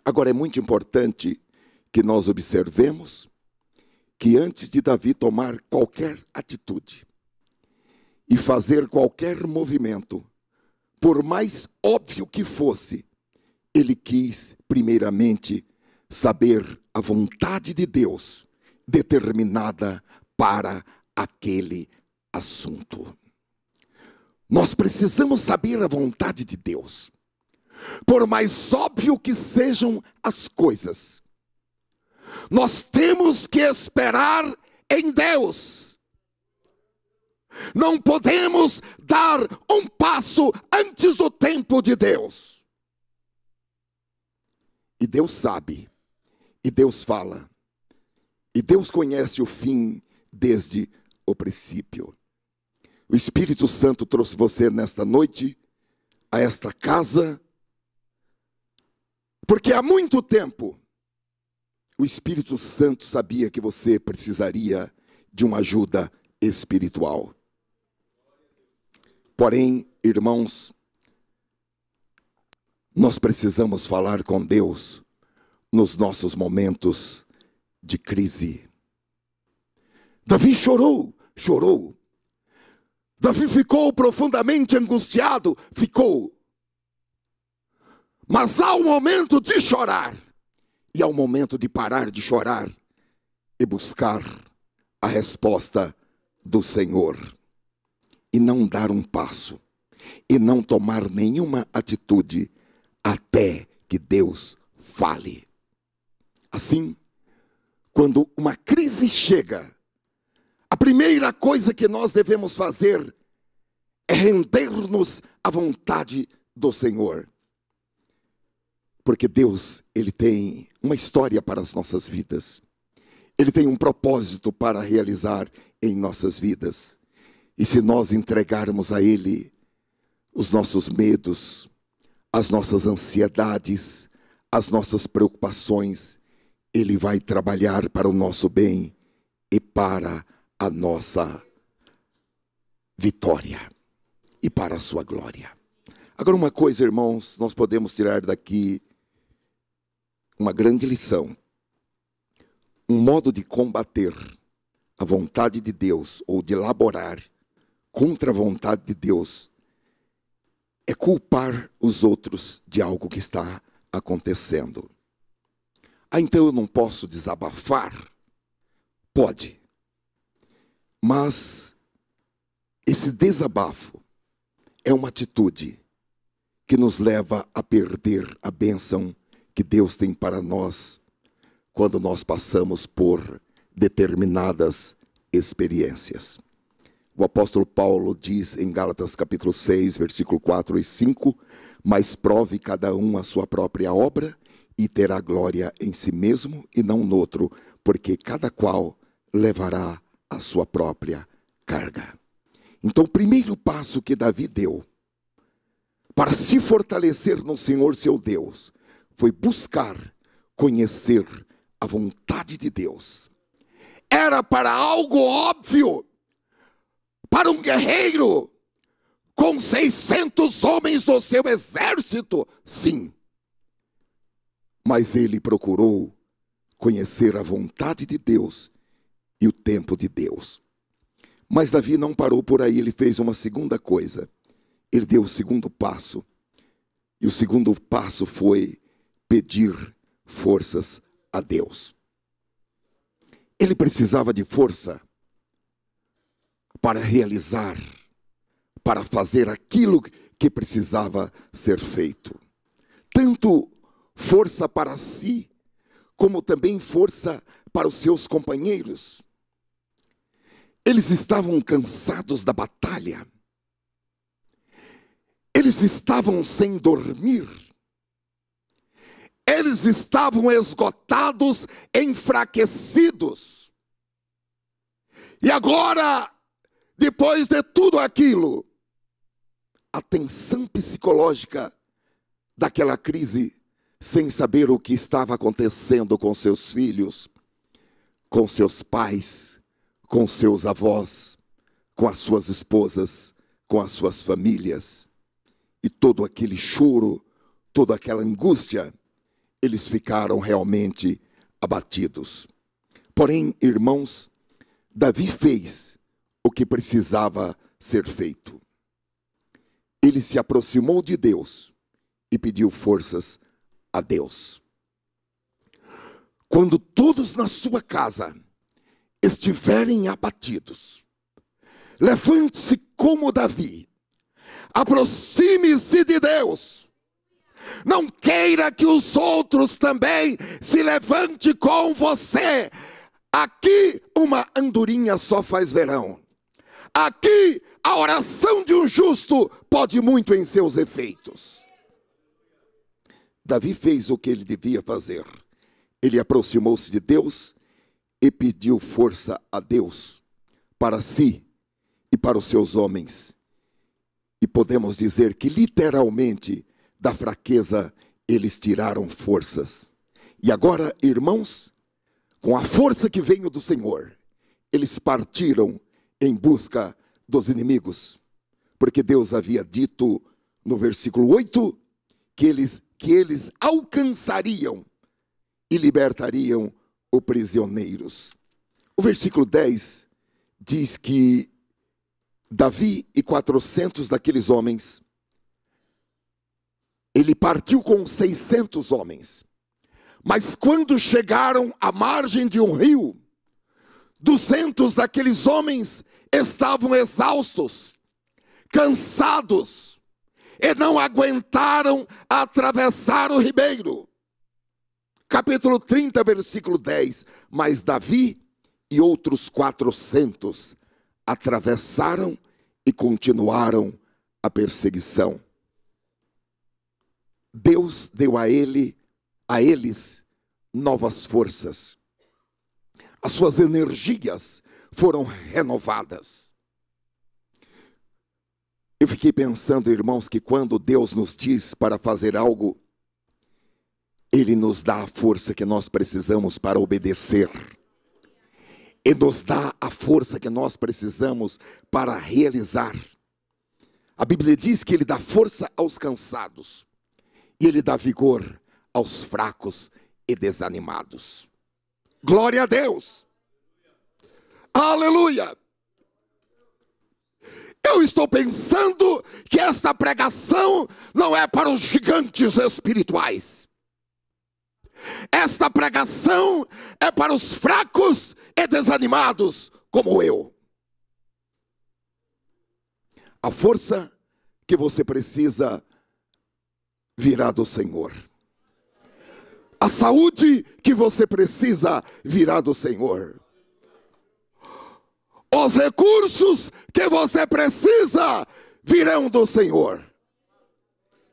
Speaker 1: Agora é muito importante que nós observemos que antes de Davi tomar qualquer atitude e fazer qualquer movimento, por mais óbvio que fosse, ele quis primeiramente saber a vontade de Deus determinada para aquele assunto. Nós precisamos saber a vontade de Deus. Por mais óbvio que sejam as coisas, nós temos que esperar em Deus. Não podemos dar um passo antes do tempo de Deus. E Deus sabe, e Deus fala, e Deus conhece o fim desde o princípio. O Espírito Santo trouxe você nesta noite a esta casa, porque há muito tempo o Espírito Santo sabia que você precisaria de uma ajuda espiritual. Porém, irmãos, nós precisamos falar com Deus nos nossos momentos de crise. Davi chorou. Davi ficou profundamente angustiado, Mas há um momento de chorar. E há um momento de parar de chorar e buscar a resposta do Senhor. E não dar um passo. E não tomar nenhuma atitude até que Deus fale. Assim, quando uma crise chega, a primeira coisa que nós devemos fazer é render-nos à vontade do Senhor. Porque Deus, Ele tem uma história para as nossas vidas. Ele tem um propósito para realizar em nossas vidas. E se nós entregarmos a Ele os nossos medos, as nossas ansiedades, as nossas preocupações, Ele vai trabalhar para o nosso bem e para a nossa vitória e para a sua glória. Agora uma coisa, irmãos, nós podemos tirar daqui uma grande lição. Um modo de combater a vontade de Deus ou de laborar contra a vontade de Deus é culpar os outros de algo que está acontecendo. Ah, então eu não posso desabafar? Pode. Mas esse desabafo é uma atitude que nos leva a perder a bênção que Deus tem para nós quando nós passamos por determinadas experiências. O apóstolo Paulo diz em Gálatas capítulo 6, versículo 4 e 5, mas prove cada um a sua própria obra e terá glória em si mesmo e não no outro, porque cada qual levará a sua própria carga. Então o primeiro passo que Davi deu para se fortalecer no Senhor seu Deus foi buscar conhecer a vontade de Deus. Era para algo óbvio, para um guerreiro com 600 homens do seu exército, sim. Mas ele procurou conhecer a vontade de Deus e o tempo de Deus. Mas Davi não parou por aí, ele fez uma segunda coisa. Ele deu o segundo passo. E o segundo passo foi pedir forças a Deus. Ele precisava de força para realizar, para fazer aquilo que precisava ser feito. Tanto força para si, como também força para os seus companheiros. Eles estavam cansados da batalha. Eles estavam sem dormir. Eles estavam esgotados, enfraquecidos. E agora depois de tudo aquilo, a tensão psicológica daquela crise, sem saber o que estava acontecendo com seus filhos, com seus pais, com seus avós, com as suas esposas, com as suas famílias, e todo aquele choro, toda aquela angústia, eles ficaram realmente abatidos. Porém, irmãos, Davi fez o que precisava ser feito. Ele se aproximou de Deus e pediu forças a Deus. Quando todos na sua casa estiverem abatidos, levante-se como Davi, aproxime-se de Deus. Não queira que os outros também se levante com você. Aqui uma andorinha só faz verão. Aqui a oração de um justo pode muito em seus efeitos. Davi fez o que ele devia fazer. Ele aproximou-se de Deus e pediu força a Deus para si e para os seus homens. E podemos dizer que literalmente da fraqueza eles tiraram forças. E agora, irmãos, com a força que veio do Senhor, eles partiram em busca dos inimigos. Porque Deus havia dito no versículo 8 que eles alcançariam e libertariam os prisioneiros. O versículo 10 diz que Davi e 400 daqueles homens, ele partiu com 600 homens. Mas quando chegaram à margem de um rio, 200 daqueles homens estavam exaustos, cansados, e não aguentaram atravessar o ribeiro. Capítulo 30, versículo 10. Mas Davi e outros 400 atravessaram e continuaram a perseguição. Deus deu a eles novas forças. As suas energias foram renovadas. Eu fiquei pensando, irmãos, que quando Deus nos diz para fazer algo, Ele nos dá a força que nós precisamos para obedecer. E nos dá a força que nós precisamos para realizar. A Bíblia diz que Ele dá força aos cansados. E Ele dá vigor aos fracos e desanimados. Glória a Deus! Aleluia! Eu estou pensando que esta pregação não é para os gigantes espirituais. Esta pregação é para os fracos e desanimados como eu. A força que você precisa virá do Senhor. A saúde que você precisa virá do Senhor. Os recursos que você precisa virão do Senhor.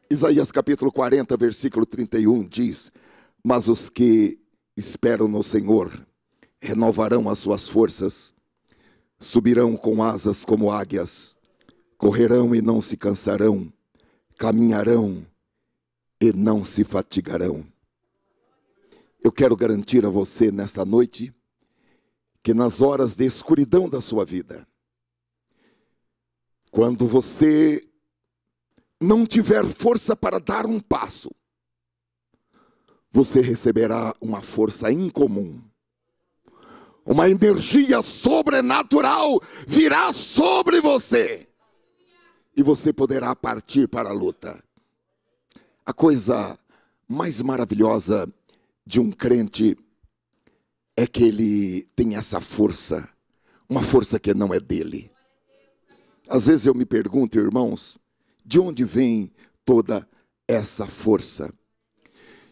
Speaker 1: Isaías capítulo 40, versículo 31 diz: mas os que esperam no Senhor renovarão as suas forças, subirão com asas como águias, correrão e não se cansarão, caminharão e não se fatigarão. Eu quero garantir a você nesta noite que nas horas de escuridão da sua vida, quando você não tiver força para dar um passo, você receberá uma força incomum. Uma energia sobrenatural virá sobre você. E você poderá partir para a luta. A coisa mais maravilhosa de um crente é que ele tem essa força. Uma força que não é dele. Às vezes eu me pergunto, irmãos, de onde vem toda essa força?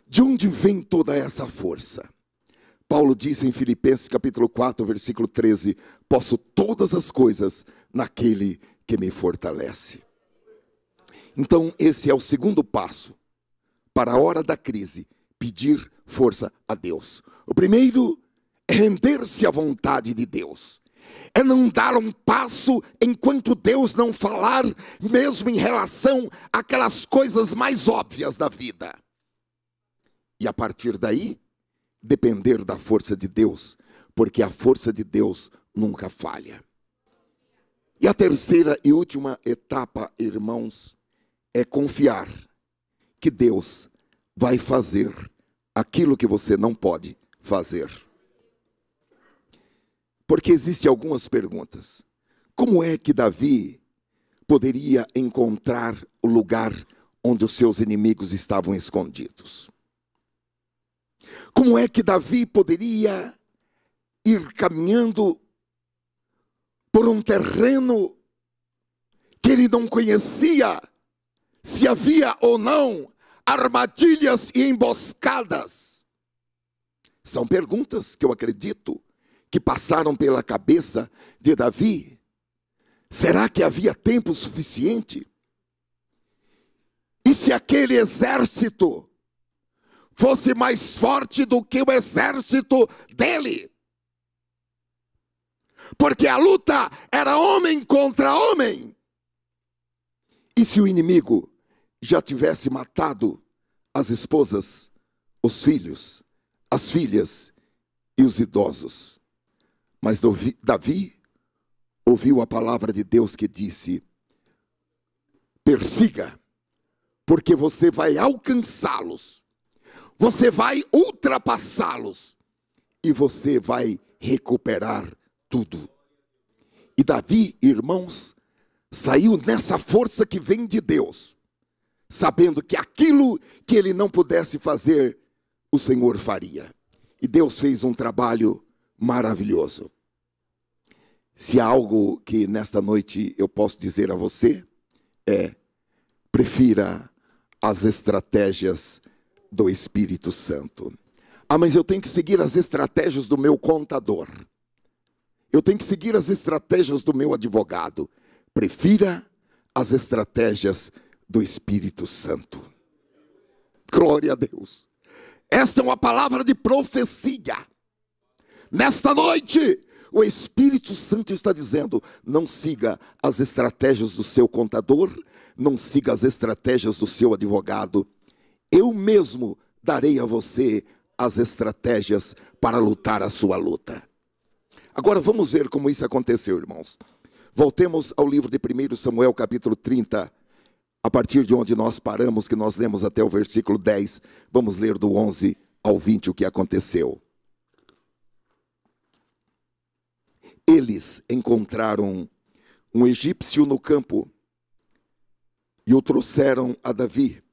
Speaker 1: De onde vem toda essa força? Paulo diz em Filipenses capítulo 4, versículo 13, posso todas as coisas naquele que me fortalece. Então esse é o segundo passo para a hora da crise, pedir força a Deus. O primeiro é render-se à vontade de Deus. é não dar um passo enquanto Deus não falar, mesmo em relação àquelas coisas mais óbvias da vida. E a partir daí, depender da força de Deus, porque a força de Deus nunca falha. E a terceira e última etapa, irmãos, é confiar que Deus vai fazer aquilo que você não pode fazer. Porque existem algumas perguntas. Como é que Davi poderia encontrar o lugar onde os seus inimigos estavam escondidos? Como é que Davi poderia ir caminhando por um terreno que ele não conhecia, se havia ou não armadilhas e emboscadas? São perguntas que eu acredito que passaram pela cabeça de Davi. Será que havia tempo suficiente? E se aquele exército fosse mais forte do que o exército dele? Porque a luta era homem contra homem. E se o inimigo já tivesse matado as esposas, os filhos, as filhas e os idosos? Mas Davi ouviu a palavra de Deus que disse: persiga, porque você vai alcançá-los, você vai ultrapassá-los e você vai recuperar tudo. E Davi, irmãos, saiu nessa força que vem de Deus, sabendo que aquilo que ele não pudesse fazer, o Senhor faria. E Deus fez um trabalho maravilhoso. Se há algo que nesta noite eu posso dizer a você, prefira as estratégias do Espírito Santo. Ah, mas eu tenho que seguir as estratégias do meu contador. Eu tenho que seguir as estratégias do meu advogado. Prefira as estratégias do Espírito Santo. Glória a Deus. Esta é uma palavra de profecia. Nesta noite, o Espírito Santo está dizendo: não siga as estratégias do seu contador, não siga as estratégias do seu advogado. Eu mesmo darei a você as estratégias para lutar a sua luta. Agora vamos ver como isso aconteceu, irmãos. Voltemos ao livro de 1 Samuel, capítulo 30, a partir de onde nós paramos, que nós lemos até o versículo 10. Vamos ler do 11 ao 20 o que aconteceu. Eles encontraram um egípcio no campo e o trouxeram a Davi.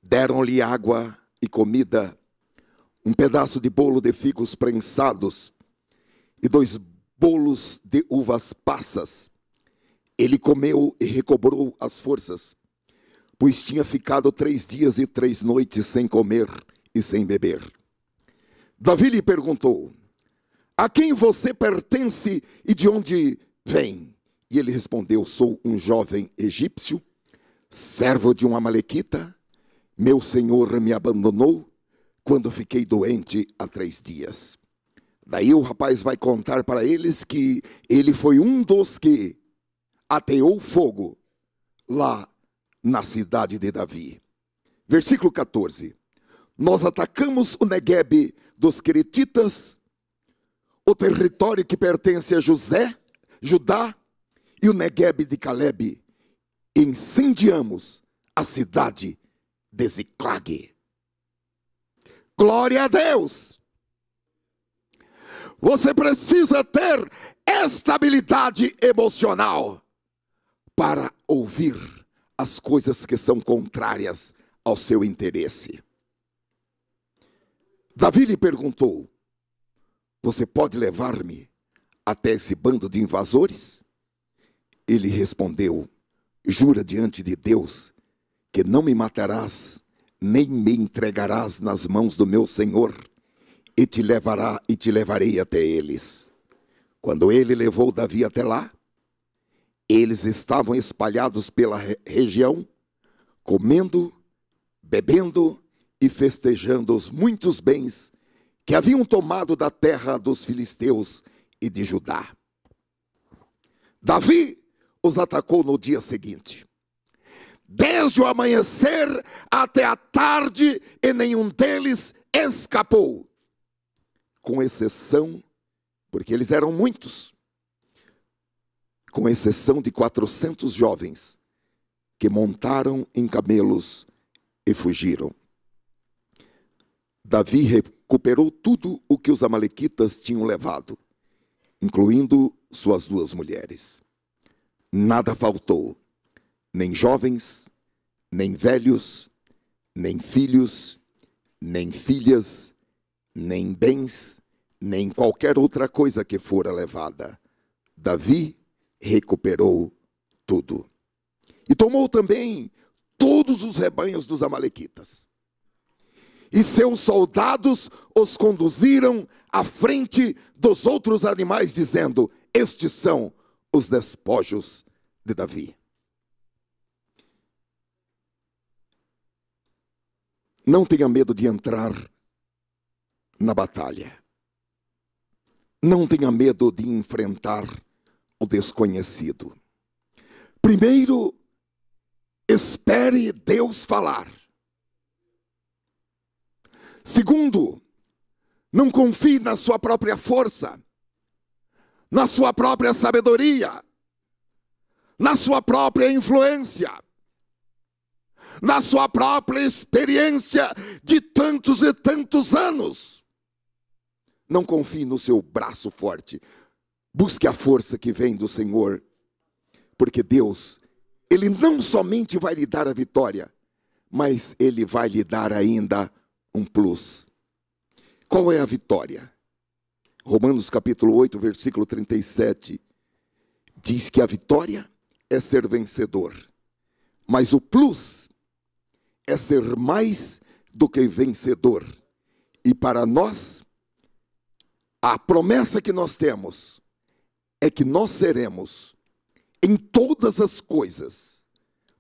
Speaker 1: Deram-lhe água e comida, um pedaço de bolo de figos prensados e 2 bolos de uvas passas. Ele comeu e recobrou as forças, pois tinha ficado 3 dias e 3 noites sem comer e sem beber. Davi lhe perguntou: a quem você pertence e de onde vem? E ele respondeu: sou um jovem egípcio, servo de um amalequita. Meu senhor me abandonou quando fiquei doente há 3 dias. Daí o rapaz vai contar para eles que ele foi um dos que ateou fogo lá na cidade de Davi. Versículo 14. Nós atacamos o Neguebe dos Queretitas, o território que pertence a Judá e o Neguebe de Calebe. Incendiamos a cidade de Ziclague. Glória a Deus! Você precisa ter estabilidade emocional para ouvir as coisas que são contrárias ao seu interesse. Davi lhe perguntou: você pode levar-me até esse bando de invasores? Ele respondeu: jura diante de Deus que não me matarás, nem me entregarás nas mãos do meu senhor, e te levarei até eles. Quando ele levou Davi até lá, eles estavam espalhados pela região, comendo, bebendo e festejando os muitos bens que haviam tomado da terra dos filisteus e de Judá. Davi os atacou no dia seguinte. Desde o amanhecer até a tarde, e nenhum deles escapou. Com exceção, porque eles eram muitos, com exceção de 400 jovens que montaram em camelos e fugiram. Davi recuperou tudo o que os amalequitas tinham levado, incluindo suas 2 mulheres. Nada faltou, nem jovens, nem velhos, nem filhos, nem filhas, nem bens, nem qualquer outra coisa que fora levada. Davi recuperou tudo. E tomou também todos os rebanhos dos amalequitas. E seus soldados os conduziram à frente dos outros animais, dizendo: estes são os despojos de Davi. Não tenha medo de entrar na batalha. Não tenha medo de enfrentar o desconhecido. Primeiro, espere Deus falar. Segundo, não confie na sua própria força, na sua própria sabedoria, na sua própria influência, na sua própria experiência de tantos e tantos anos. Não confie no seu braço forte. Busque a força que vem do Senhor, porque Deus, Ele não somente vai lhe dar a vitória, mas Ele vai lhe dar ainda um plus. Qual é a vitória? Romanos capítulo 8, versículo 37, diz que a vitória é ser vencedor, mas o plus é ser mais do que vencedor. E para nós, a promessa que nós temos é que nós seremos, em todas as coisas,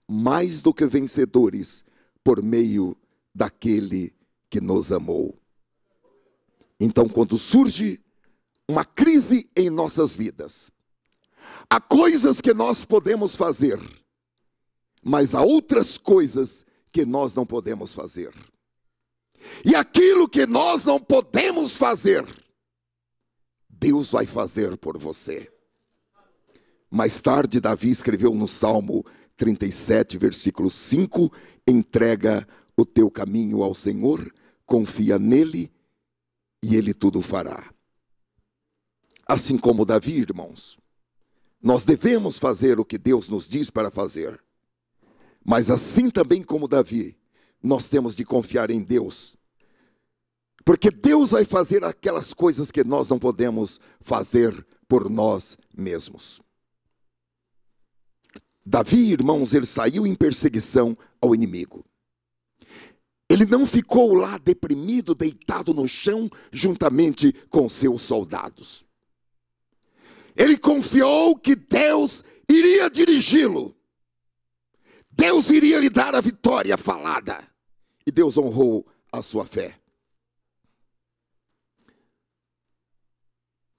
Speaker 1: mais do que vencedores, por meio daquele que nos amou. Então, quando surge uma crise em nossas vidas, há coisas que nós podemos fazer, mas há outras coisas que nós não podemos fazer. E aquilo que nós não podemos fazer, Deus vai fazer por você. Mais tarde, Davi escreveu no Salmo 37, versículo 5, entrega o teu caminho ao Senhor, confia nele e ele tudo fará. Assim como Davi, irmãos, nós devemos fazer o que Deus nos diz para fazer. Mas assim também como Davi, nós temos de confiar em Deus. Porque Deus vai fazer aquelas coisas que nós não podemos fazer por nós mesmos. Davi, irmãos, ele saiu em perseguição ao inimigo. Ele não ficou lá deprimido, deitado no chão, juntamente com seus soldados. Ele confiou que Deus iria dirigi-lo. Deus iria lhe dar a vitória falada. E Deus honrou a sua fé.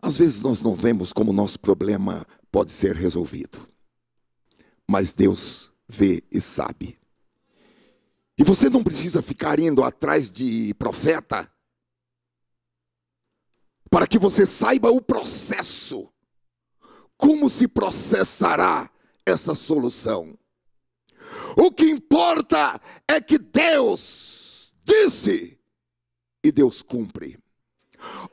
Speaker 1: Às vezes nós não vemos como o nosso problema pode ser resolvido. Mas Deus vê e sabe. E você não precisa ficar indo atrás de profeta para que você saiba o processo. Como se processará essa solução? O que importa é que Deus disse e Deus cumpre.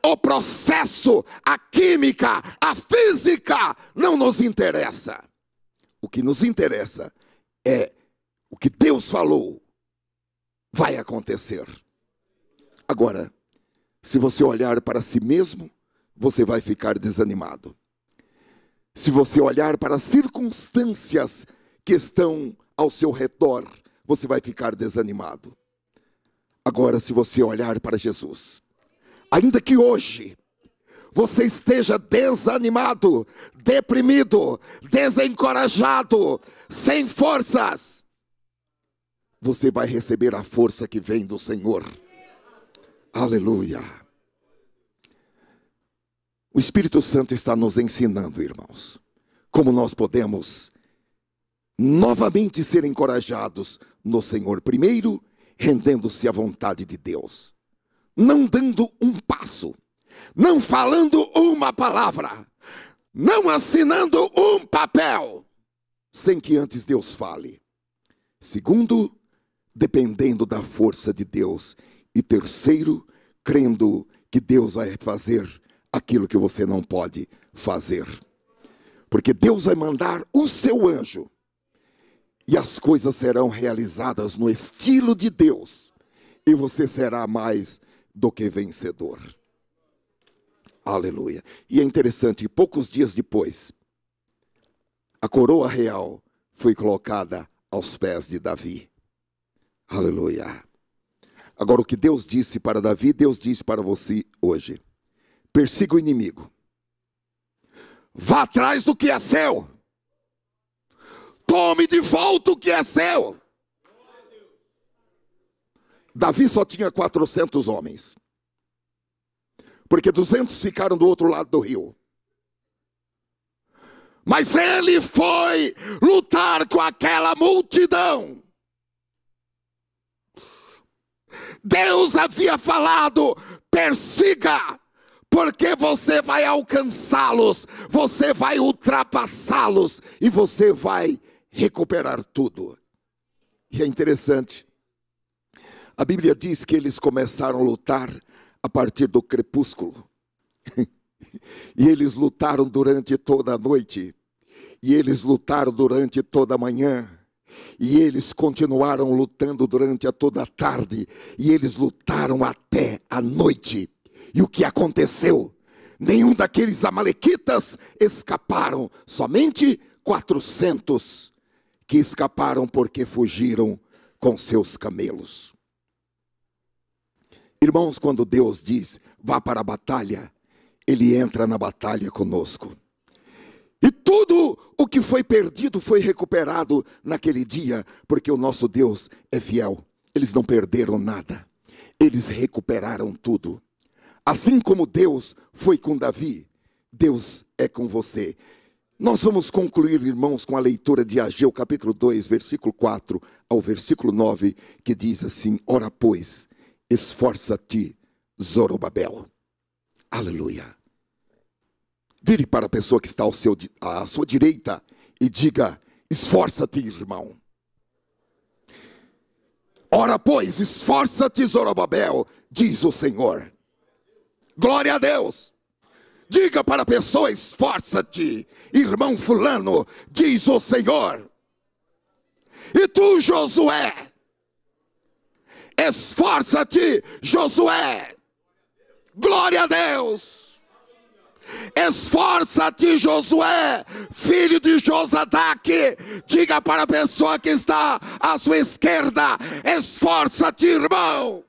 Speaker 1: O processo, a química, a física não nos interessa. O que nos interessa é o que Deus falou vai acontecer. Agora, se você olhar para si mesmo, você vai ficar desanimado. Se você olhar para as circunstâncias que estão ao seu redor, você vai ficar desanimado. Agora, se você olhar para Jesus, ainda que hoje você esteja desanimado, deprimido, desencorajado, sem forças, você vai receber a força que vem do Senhor. Aleluia. O Espírito Santo está nos ensinando, irmãos, como nós podemos novamente ser encorajados no Senhor. Primeiro, rendendo-se à vontade de Deus, não dando um passo, não falando uma palavra, não assinando um papel, sem que antes Deus fale. Segundo, dependendo da força de Deus. E terceiro, crendo que Deus vai fazer aquilo que você não pode fazer. Porque Deus vai mandar o seu anjo, e as coisas serão realizadas no estilo de Deus, e você será mais do que vencedor. Aleluia. E é interessante, poucos dias depois, a coroa real foi colocada aos pés de Davi. Aleluia. Agora, o que Deus disse para Davi, Deus diz para você hoje: persiga o inimigo, vá atrás do que é seu, tome de volta o que é seu. Davi só tinha 400 homens, porque 200 ficaram do outro lado do rio. Mas ele foi lutar com aquela multidão. Deus havia falado: persiga, porque você vai alcançá-los, você vai ultrapassá-los e você vai recuperar tudo. E é interessante, a Bíblia diz que eles começaram a lutar a partir do crepúsculo. E eles lutaram durante toda a noite, e eles lutaram durante toda a manhã, e eles continuaram lutando durante toda a tarde, e eles lutaram até a noite. E o que aconteceu? Nenhum daqueles amalequitas escaparam, somente 400 que escaparam porque fugiram com seus camelos. Irmãos, quando Deus diz, vá para a batalha, Ele entra na batalha conosco. E tudo o que foi perdido foi recuperado naquele dia, porque o nosso Deus é fiel. Eles não perderam nada, eles recuperaram tudo. Assim como Deus foi com Davi, Deus é com você. Nós vamos concluir, irmãos, com a leitura de Ageu, capítulo 2, versículo 4 ao versículo 9, que diz assim: ora, pois, esforça-te, Zorobabel. Aleluia. Vire para a pessoa que está à sua direita e diga: esforça-te, irmão. Ora, pois, esforça-te, Zorobabel, diz o Senhor. Glória a Deus. Diga para a pessoa: esforça-te, irmão fulano, diz o Senhor. E tu, Josué, esforça-te, Josué. Glória a Deus. Esforça-te, Josué, filho de Josadaque. Diga para a pessoa que está à sua esquerda: esforça-te, irmão.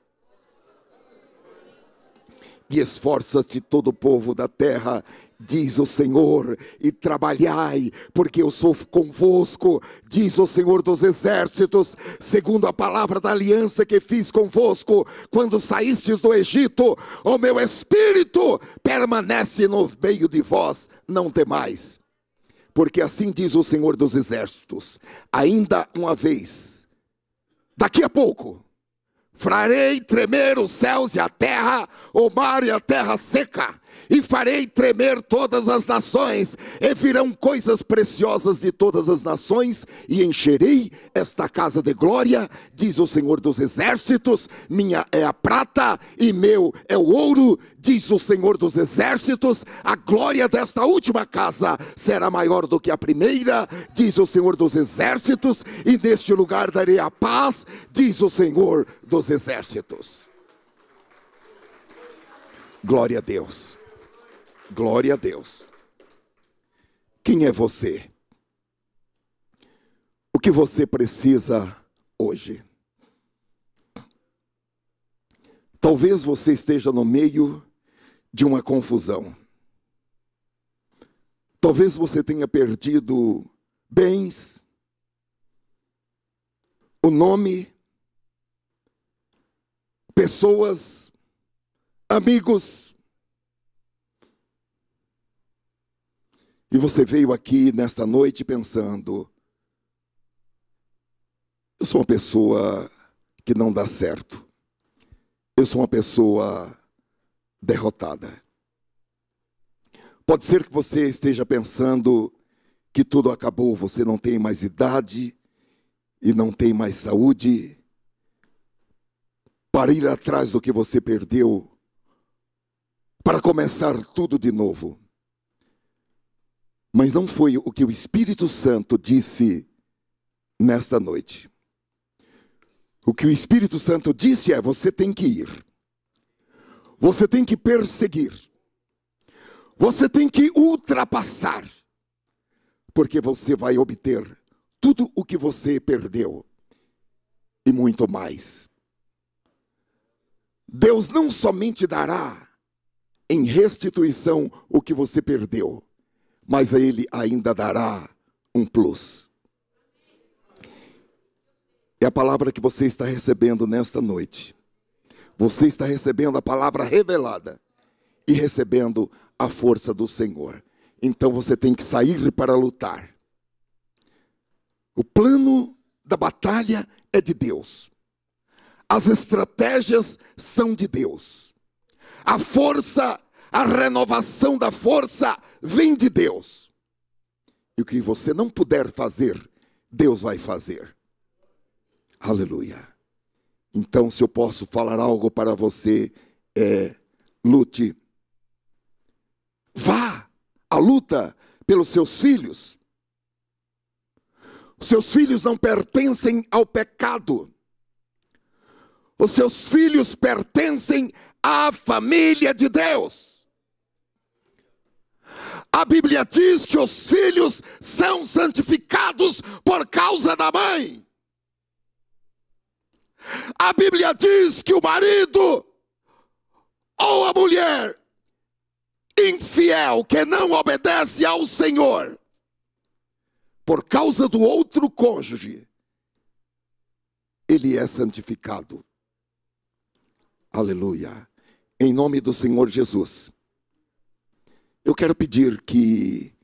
Speaker 1: E esforça-te todo o povo da terra, diz o Senhor, e trabalhai, porque eu sou convosco, diz o Senhor dos exércitos, segundo a palavra da aliança que fiz convosco, quando saístes do Egito. O meu espírito permanece no meio de vós, não temais. Porque assim diz o Senhor dos exércitos: ainda uma vez, daqui a pouco, farei tremer os céus e a terra, o mar e a terra seca, e farei tremer todas as nações, e virão coisas preciosas de todas as nações, e encherei esta casa de glória, diz o Senhor dos exércitos. Minha é a prata e meu é o ouro, diz o Senhor dos exércitos. A glória desta última casa será maior do que a primeira, diz o Senhor dos exércitos, e neste lugar darei a paz, diz o Senhor dos exércitos. Glória a Deus. Glória a Deus. Quem é você? O que você precisa hoje? Talvez você esteja no meio de uma confusão. Talvez você tenha perdido bens, o nome, pessoas, amigos. E você veio aqui nesta noite pensando: eu sou uma pessoa que não dá certo. Eu sou uma pessoa derrotada. Pode ser que você esteja pensando que tudo acabou, você não tem mais idade e não tem mais saúde para ir atrás do que você perdeu, para começar tudo de novo. Mas não foi o que o Espírito Santo disse nesta noite. O que o Espírito Santo disse é: você tem que ir. Você tem que perseguir. Você tem que ultrapassar. Porque você vai obter tudo o que você perdeu e muito mais. Deus não somente dará em restituição o que você perdeu, mas Ele ainda dará um plus. É a palavra que você está recebendo nesta noite. Você está recebendo a palavra revelada e recebendo a força do Senhor. Então você tem que sair para lutar. O plano da batalha é de Deus. As estratégias são de Deus. A força, a renovação da força vem de Deus. E o que você não puder fazer, Deus vai fazer. Aleluia. Então, se eu posso falar algo para você, lute. Vá à luta pelos seus filhos. Os seus filhos não pertencem ao pecado. Os seus filhos pertencem à família de Deus. A Bíblia diz que os filhos são santificados por causa da mãe. A Bíblia diz que o marido ou a mulher infiel que não obedece ao Senhor por causa do outro cônjuge, ele é santificado. Aleluia. Em nome do Senhor Jesus, eu quero pedir que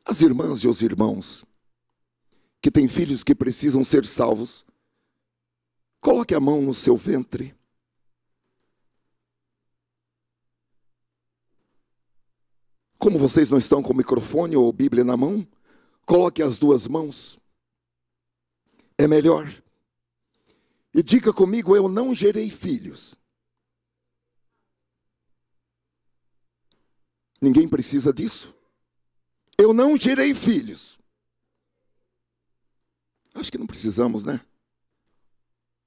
Speaker 1: as irmãs e os irmãos que têm filhos que precisam ser salvos, coloque a mão no seu ventre. Como vocês não estão com o microfone ou Bíblia na mão, coloque as duas mãos. É melhor. E diga comigo: eu não gerei filhos. Ninguém precisa disso. Eu não gerei filhos. Acho que não precisamos, né?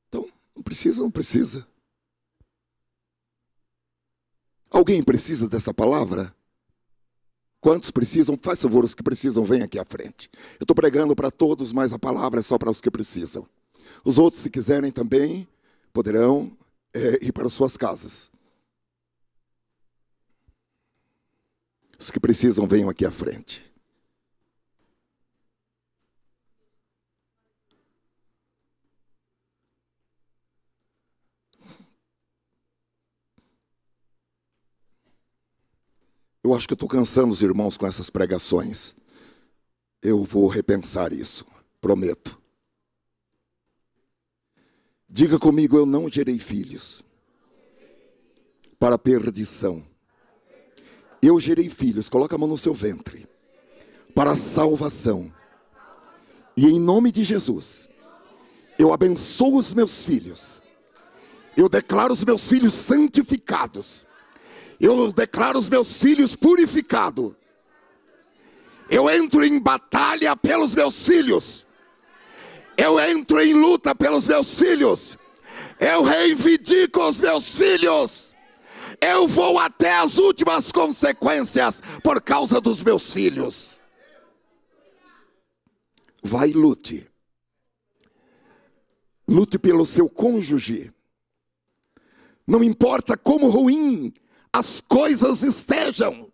Speaker 1: Então, não precisa. Alguém precisa dessa palavra? Quantos precisam? Faz favor, os que precisam, vem aqui à frente. Eu estou pregando para todos, mas a palavra é só para os que precisam. Os outros, se quiserem também, poderão ir para suas casas. Os que precisam, venham aqui à frente. Eu acho que eu estou cansando os irmãos com essas pregações. Eu vou repensar isso, prometo. Diga comigo: eu não gerei filhos para perdição. Eu gerei filhos, coloca a mão no seu ventre, para a salvação. E em nome de Jesus, eu abençoo os meus filhos. Eu declaro os meus filhos santificados. Eu declaro os meus filhos purificados. Eu entro em batalha pelos meus filhos. Eu entro em luta pelos meus filhos. Eu reivindico os meus filhos. Eu vou até as últimas consequências por causa dos meus filhos. Vai e lute. Lute pelo seu cônjuge. Não importa como ruim as coisas estejam.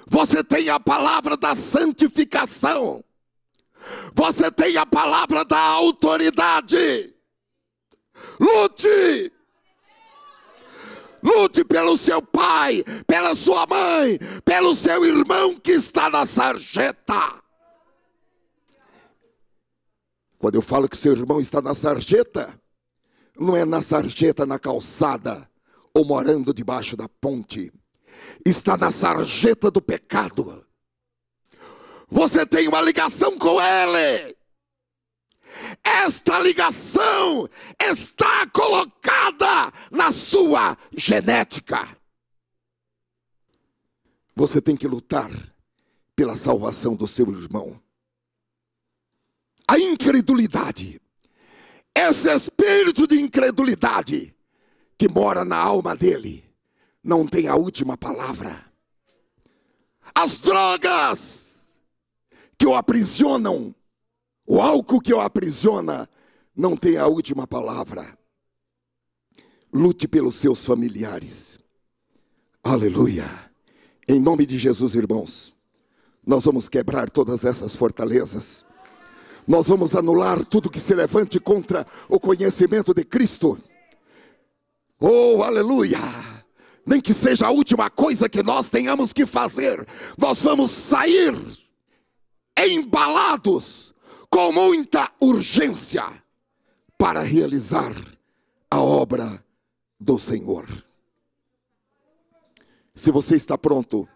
Speaker 1: Você tem a palavra da santificação. Você tem a palavra da autoridade. Lute lute pelo seu pai, pela sua mãe, pelo seu irmão que está na sarjeta. Quando eu falo que seu irmão está na sarjeta, não é na sarjeta, na calçada, ou morando debaixo da ponte. Está na sarjeta do pecado. Você tem uma ligação com ele. Esta ligação está colocada na sua genética. Você tem que lutar pela salvação do seu irmão. A incredulidade, esse espírito de incredulidade que mora na alma dele, não tem a última palavra. As drogas que o aprisionam, o álcool que o aprisiona, não tem a última palavra. Lute pelos seus familiares. Aleluia. Em nome de Jesus, irmãos, nós vamos quebrar todas essas fortalezas. Nós vamos anular tudo que se levante contra o conhecimento de Cristo. Oh, aleluia. Nem que seja a última coisa que nós tenhamos que fazer, nós vamos sair embalados com muita urgência para realizar a obra do Senhor. Se você está pronto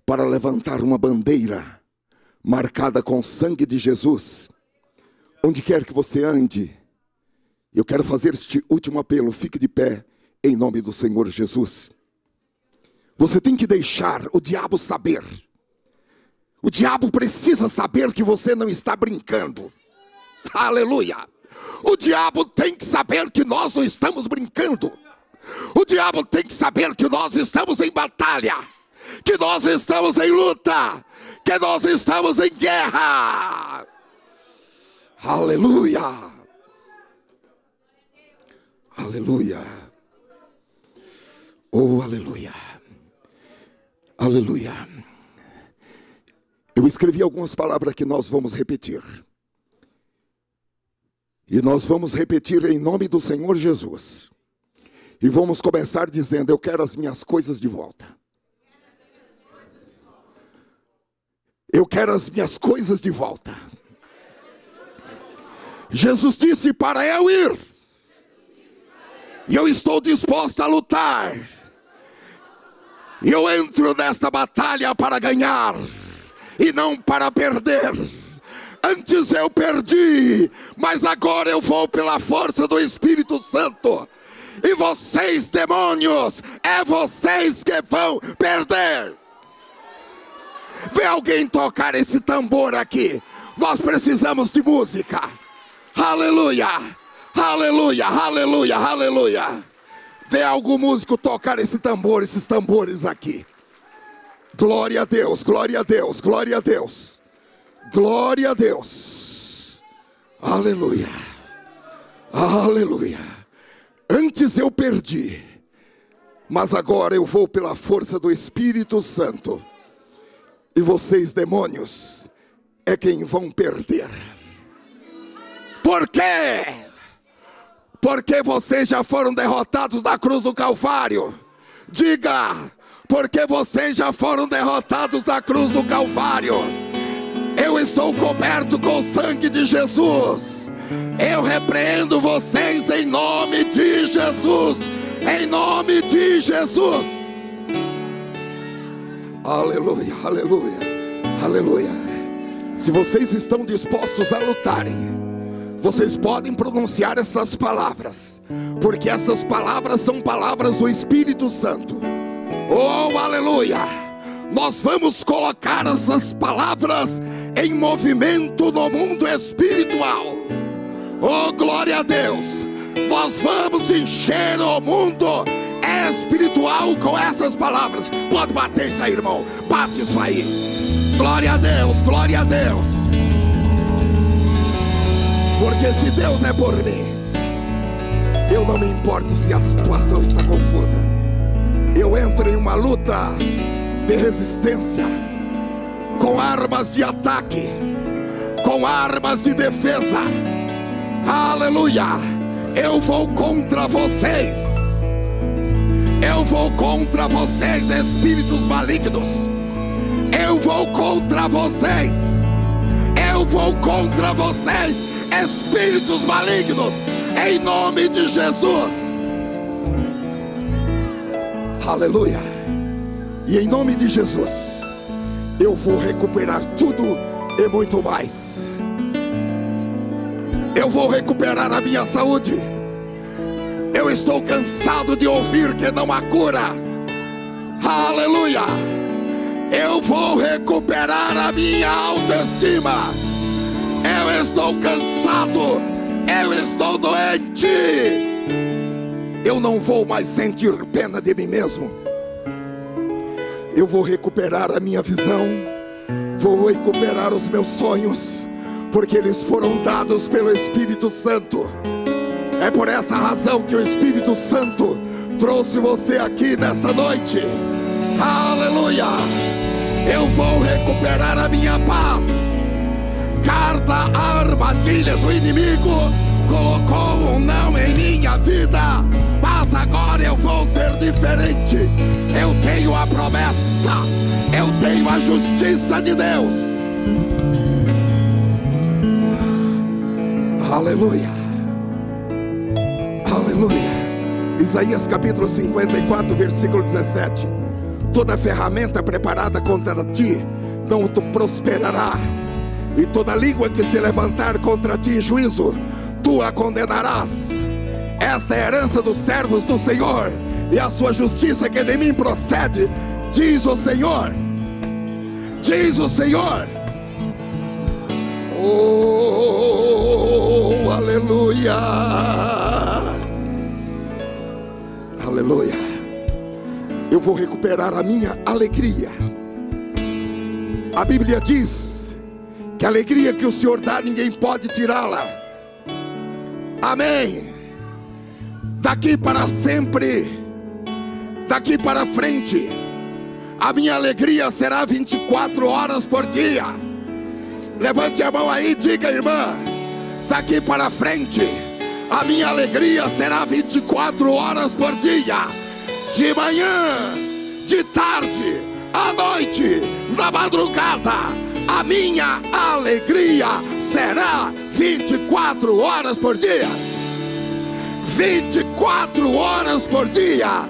Speaker 1: para levantar uma bandeira marcada com o sangue de Jesus, onde quer que você ande, eu quero fazer este último apelo. Fique de pé em nome do Senhor Jesus. Você tem que deixar o diabo saber. O diabo precisa saber que você não está brincando. Aleluia. O diabo tem que saber que nós não estamos brincando. O diabo tem que saber que nós estamos em batalha, que nós estamos em luta, que nós estamos em guerra. Aleluia. Aleluia. Oh, aleluia. Aleluia. Eu escrevi algumas palavras que nós vamos repetir. E nós vamos repetir em nome do Senhor Jesus. E vamos começar dizendo: eu quero as minhas coisas de volta. Eu quero as minhas coisas de volta. Jesus disse para eu ir. E eu estou disposto a lutar. E eu entro nesta batalha para ganhar e não para perder. Antes eu perdi, mas agora eu vou pela força do Espírito Santo. E vocês, demônios, é vocês que vão perder. Vê alguém tocar esse tambor aqui. Nós precisamos de música. Aleluia, aleluia, aleluia, aleluia. Vê algum músico tocar esse tambor, esses tambores aqui. Glória a Deus, glória a Deus, glória a Deus. Glória a Deus. Aleluia, aleluia. Antes eu perdi, mas agora eu vou pela força do Espírito Santo. E vocês, demônios, é quem vão perder. Por quê? Porque vocês já foram derrotados na cruz do Calvário. Diga: porque vocês já foram derrotados na cruz do Calvário. Eu estou coberto com o sangue de Jesus. Eu repreendo vocês em nome de Jesus. Em nome de Jesus. Aleluia, aleluia, aleluia. Se vocês estão dispostos a lutarem, vocês podem pronunciar essas palavras, porque essas palavras são palavras do Espírito Santo. Oh, aleluia. Nós vamos colocar essas palavras em movimento no mundo espiritual. Oh, glória a Deus. Nós vamos encher o mundo espiritual com essas palavras. Pode bater isso aí, irmão. Bate isso aí. Glória a Deus, glória a Deus. Porque se Deus é por mim, eu não me importo se a situação está confusa. Eu entro em uma luta de resistência, com armas de ataque, com armas de defesa. Aleluia. Eu vou contra vocês. Eu vou contra vocês, espíritos malignos. Eu vou contra vocês. Eu vou contra vocês, espíritos malignos, em nome de Jesus. Aleluia. E em nome de Jesus, eu vou recuperar tudo e muito mais. Eu vou recuperar a minha saúde. Eu estou cansado de ouvir que não há cura. Aleluia. Eu vou recuperar a minha autoestima. Eu estou cansado. Eu estou doente. Eu não vou mais sentir pena de mim mesmo. Eu vou recuperar a minha visão. Vou recuperar os meus sonhos, porque eles foram dados pelo Espírito Santo. É por essa razão que o Espírito Santo trouxe você aqui nesta noite. Aleluia. Eu vou recuperar a minha paz. Cada armadilha do inimigo colocou um não em minha vida, mas agora eu vou ser diferente. Eu tenho a promessa, eu tenho a justiça de Deus. Aleluia. Aleluia. Isaías capítulo 54, versículo 17. Toda ferramenta preparada contra ti não te prosperará, e toda língua que se levantar contra ti em juízo, tu a condenarás. Esta é a herança dos servos do Senhor, e a sua justiça que de mim procede, diz o Senhor. Diz o Senhor. Oh, aleluia. Aleluia. Eu vou recuperar a minha alegria. A Bíblia diz que a alegria que o Senhor dá, ninguém pode tirá-la. Amém. Daqui para sempre, daqui para frente, a minha alegria será 24 horas por dia. Levante a mão aí e diga, irmã: daqui para frente, a minha alegria será 24 horas por dia. De manhã, de tarde, à noite, na madrugada, a minha alegria será 24 horas por dia. 24 horas por dia.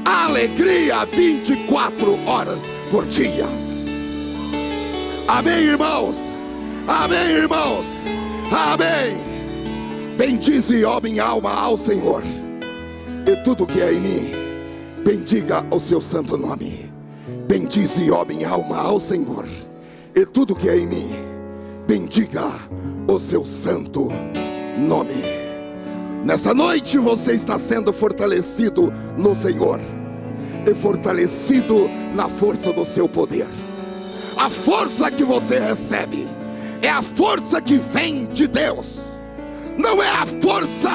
Speaker 1: Alegria 24 horas por dia. Amém, irmãos? Amém, irmãos? Amém. Bendize, ó minha alma, ao Senhor, e tudo que é em mim, bendiga o seu santo nome. Bendize, ó minha alma, ao Senhor, e tudo que é em mim, bendiga o seu santo nome. Nesta noite você está sendo fortalecido no Senhor, e fortalecido na força do seu poder. A força que você recebe é a força que vem de Deus. Não é a força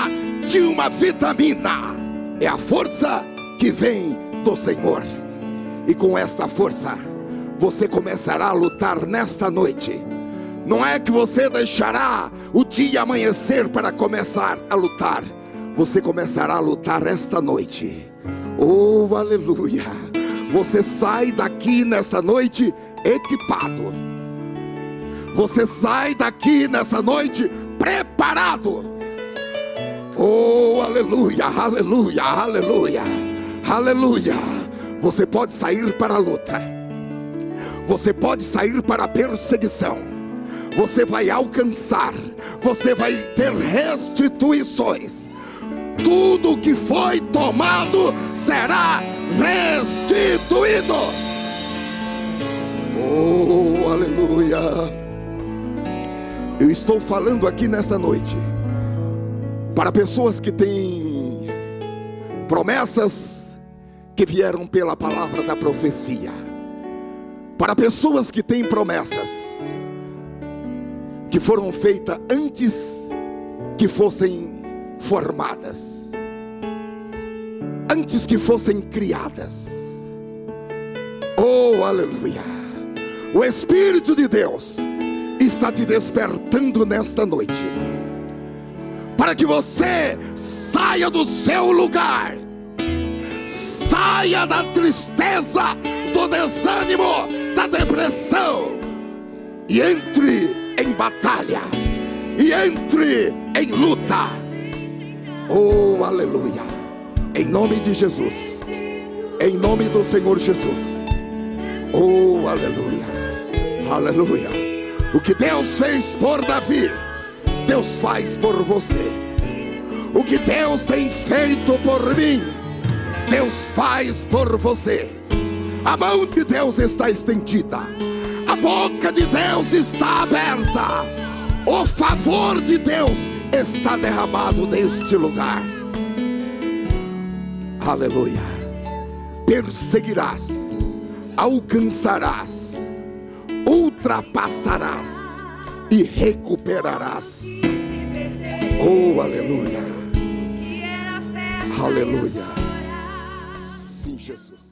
Speaker 1: de uma vitamina, é a força que vem do Senhor. E com esta força você começará a lutar nesta noite. Não é que você deixará o dia amanhecer para começar a lutar. Você começará a lutar esta noite. Oh, aleluia. Você sai daqui nesta noite equipado. Você sai daqui nesta noite preparado. Oh, aleluia, aleluia, aleluia, aleluia. Você pode sair para a luta. Você pode sair para a perseguição. Você vai alcançar. Você vai ter restituições. Tudo que foi tomado será restituído. Oh, aleluia. Eu estou falando aqui nesta noite para pessoas que têm promessas que vieram pela palavra da profecia. Para pessoas que têm promessas que foram feitas antes que fossem formadas, antes que fossem criadas. Oh, aleluia. O Espírito de Deus está te despertando nesta noite, para que você saia do seu lugar, Saia da tristeza, do desânimo, da depressão, e entre em batalha, e entre em luta. Oh, aleluia. Em nome de Jesus, em nome do Senhor Jesus. Oh, aleluia, aleluia. O que Deus fez por Davi, Deus faz por você. O que Deus tem feito por mim, Deus faz por você. A mão de Deus está estendida, a boca de Deus está aberta, o favor de Deus está derramado neste lugar. Aleluia. Perseguirás, alcançarás, ultrapassarás e recuperarás. Oh, aleluia, aleluia. Sim, Jesus.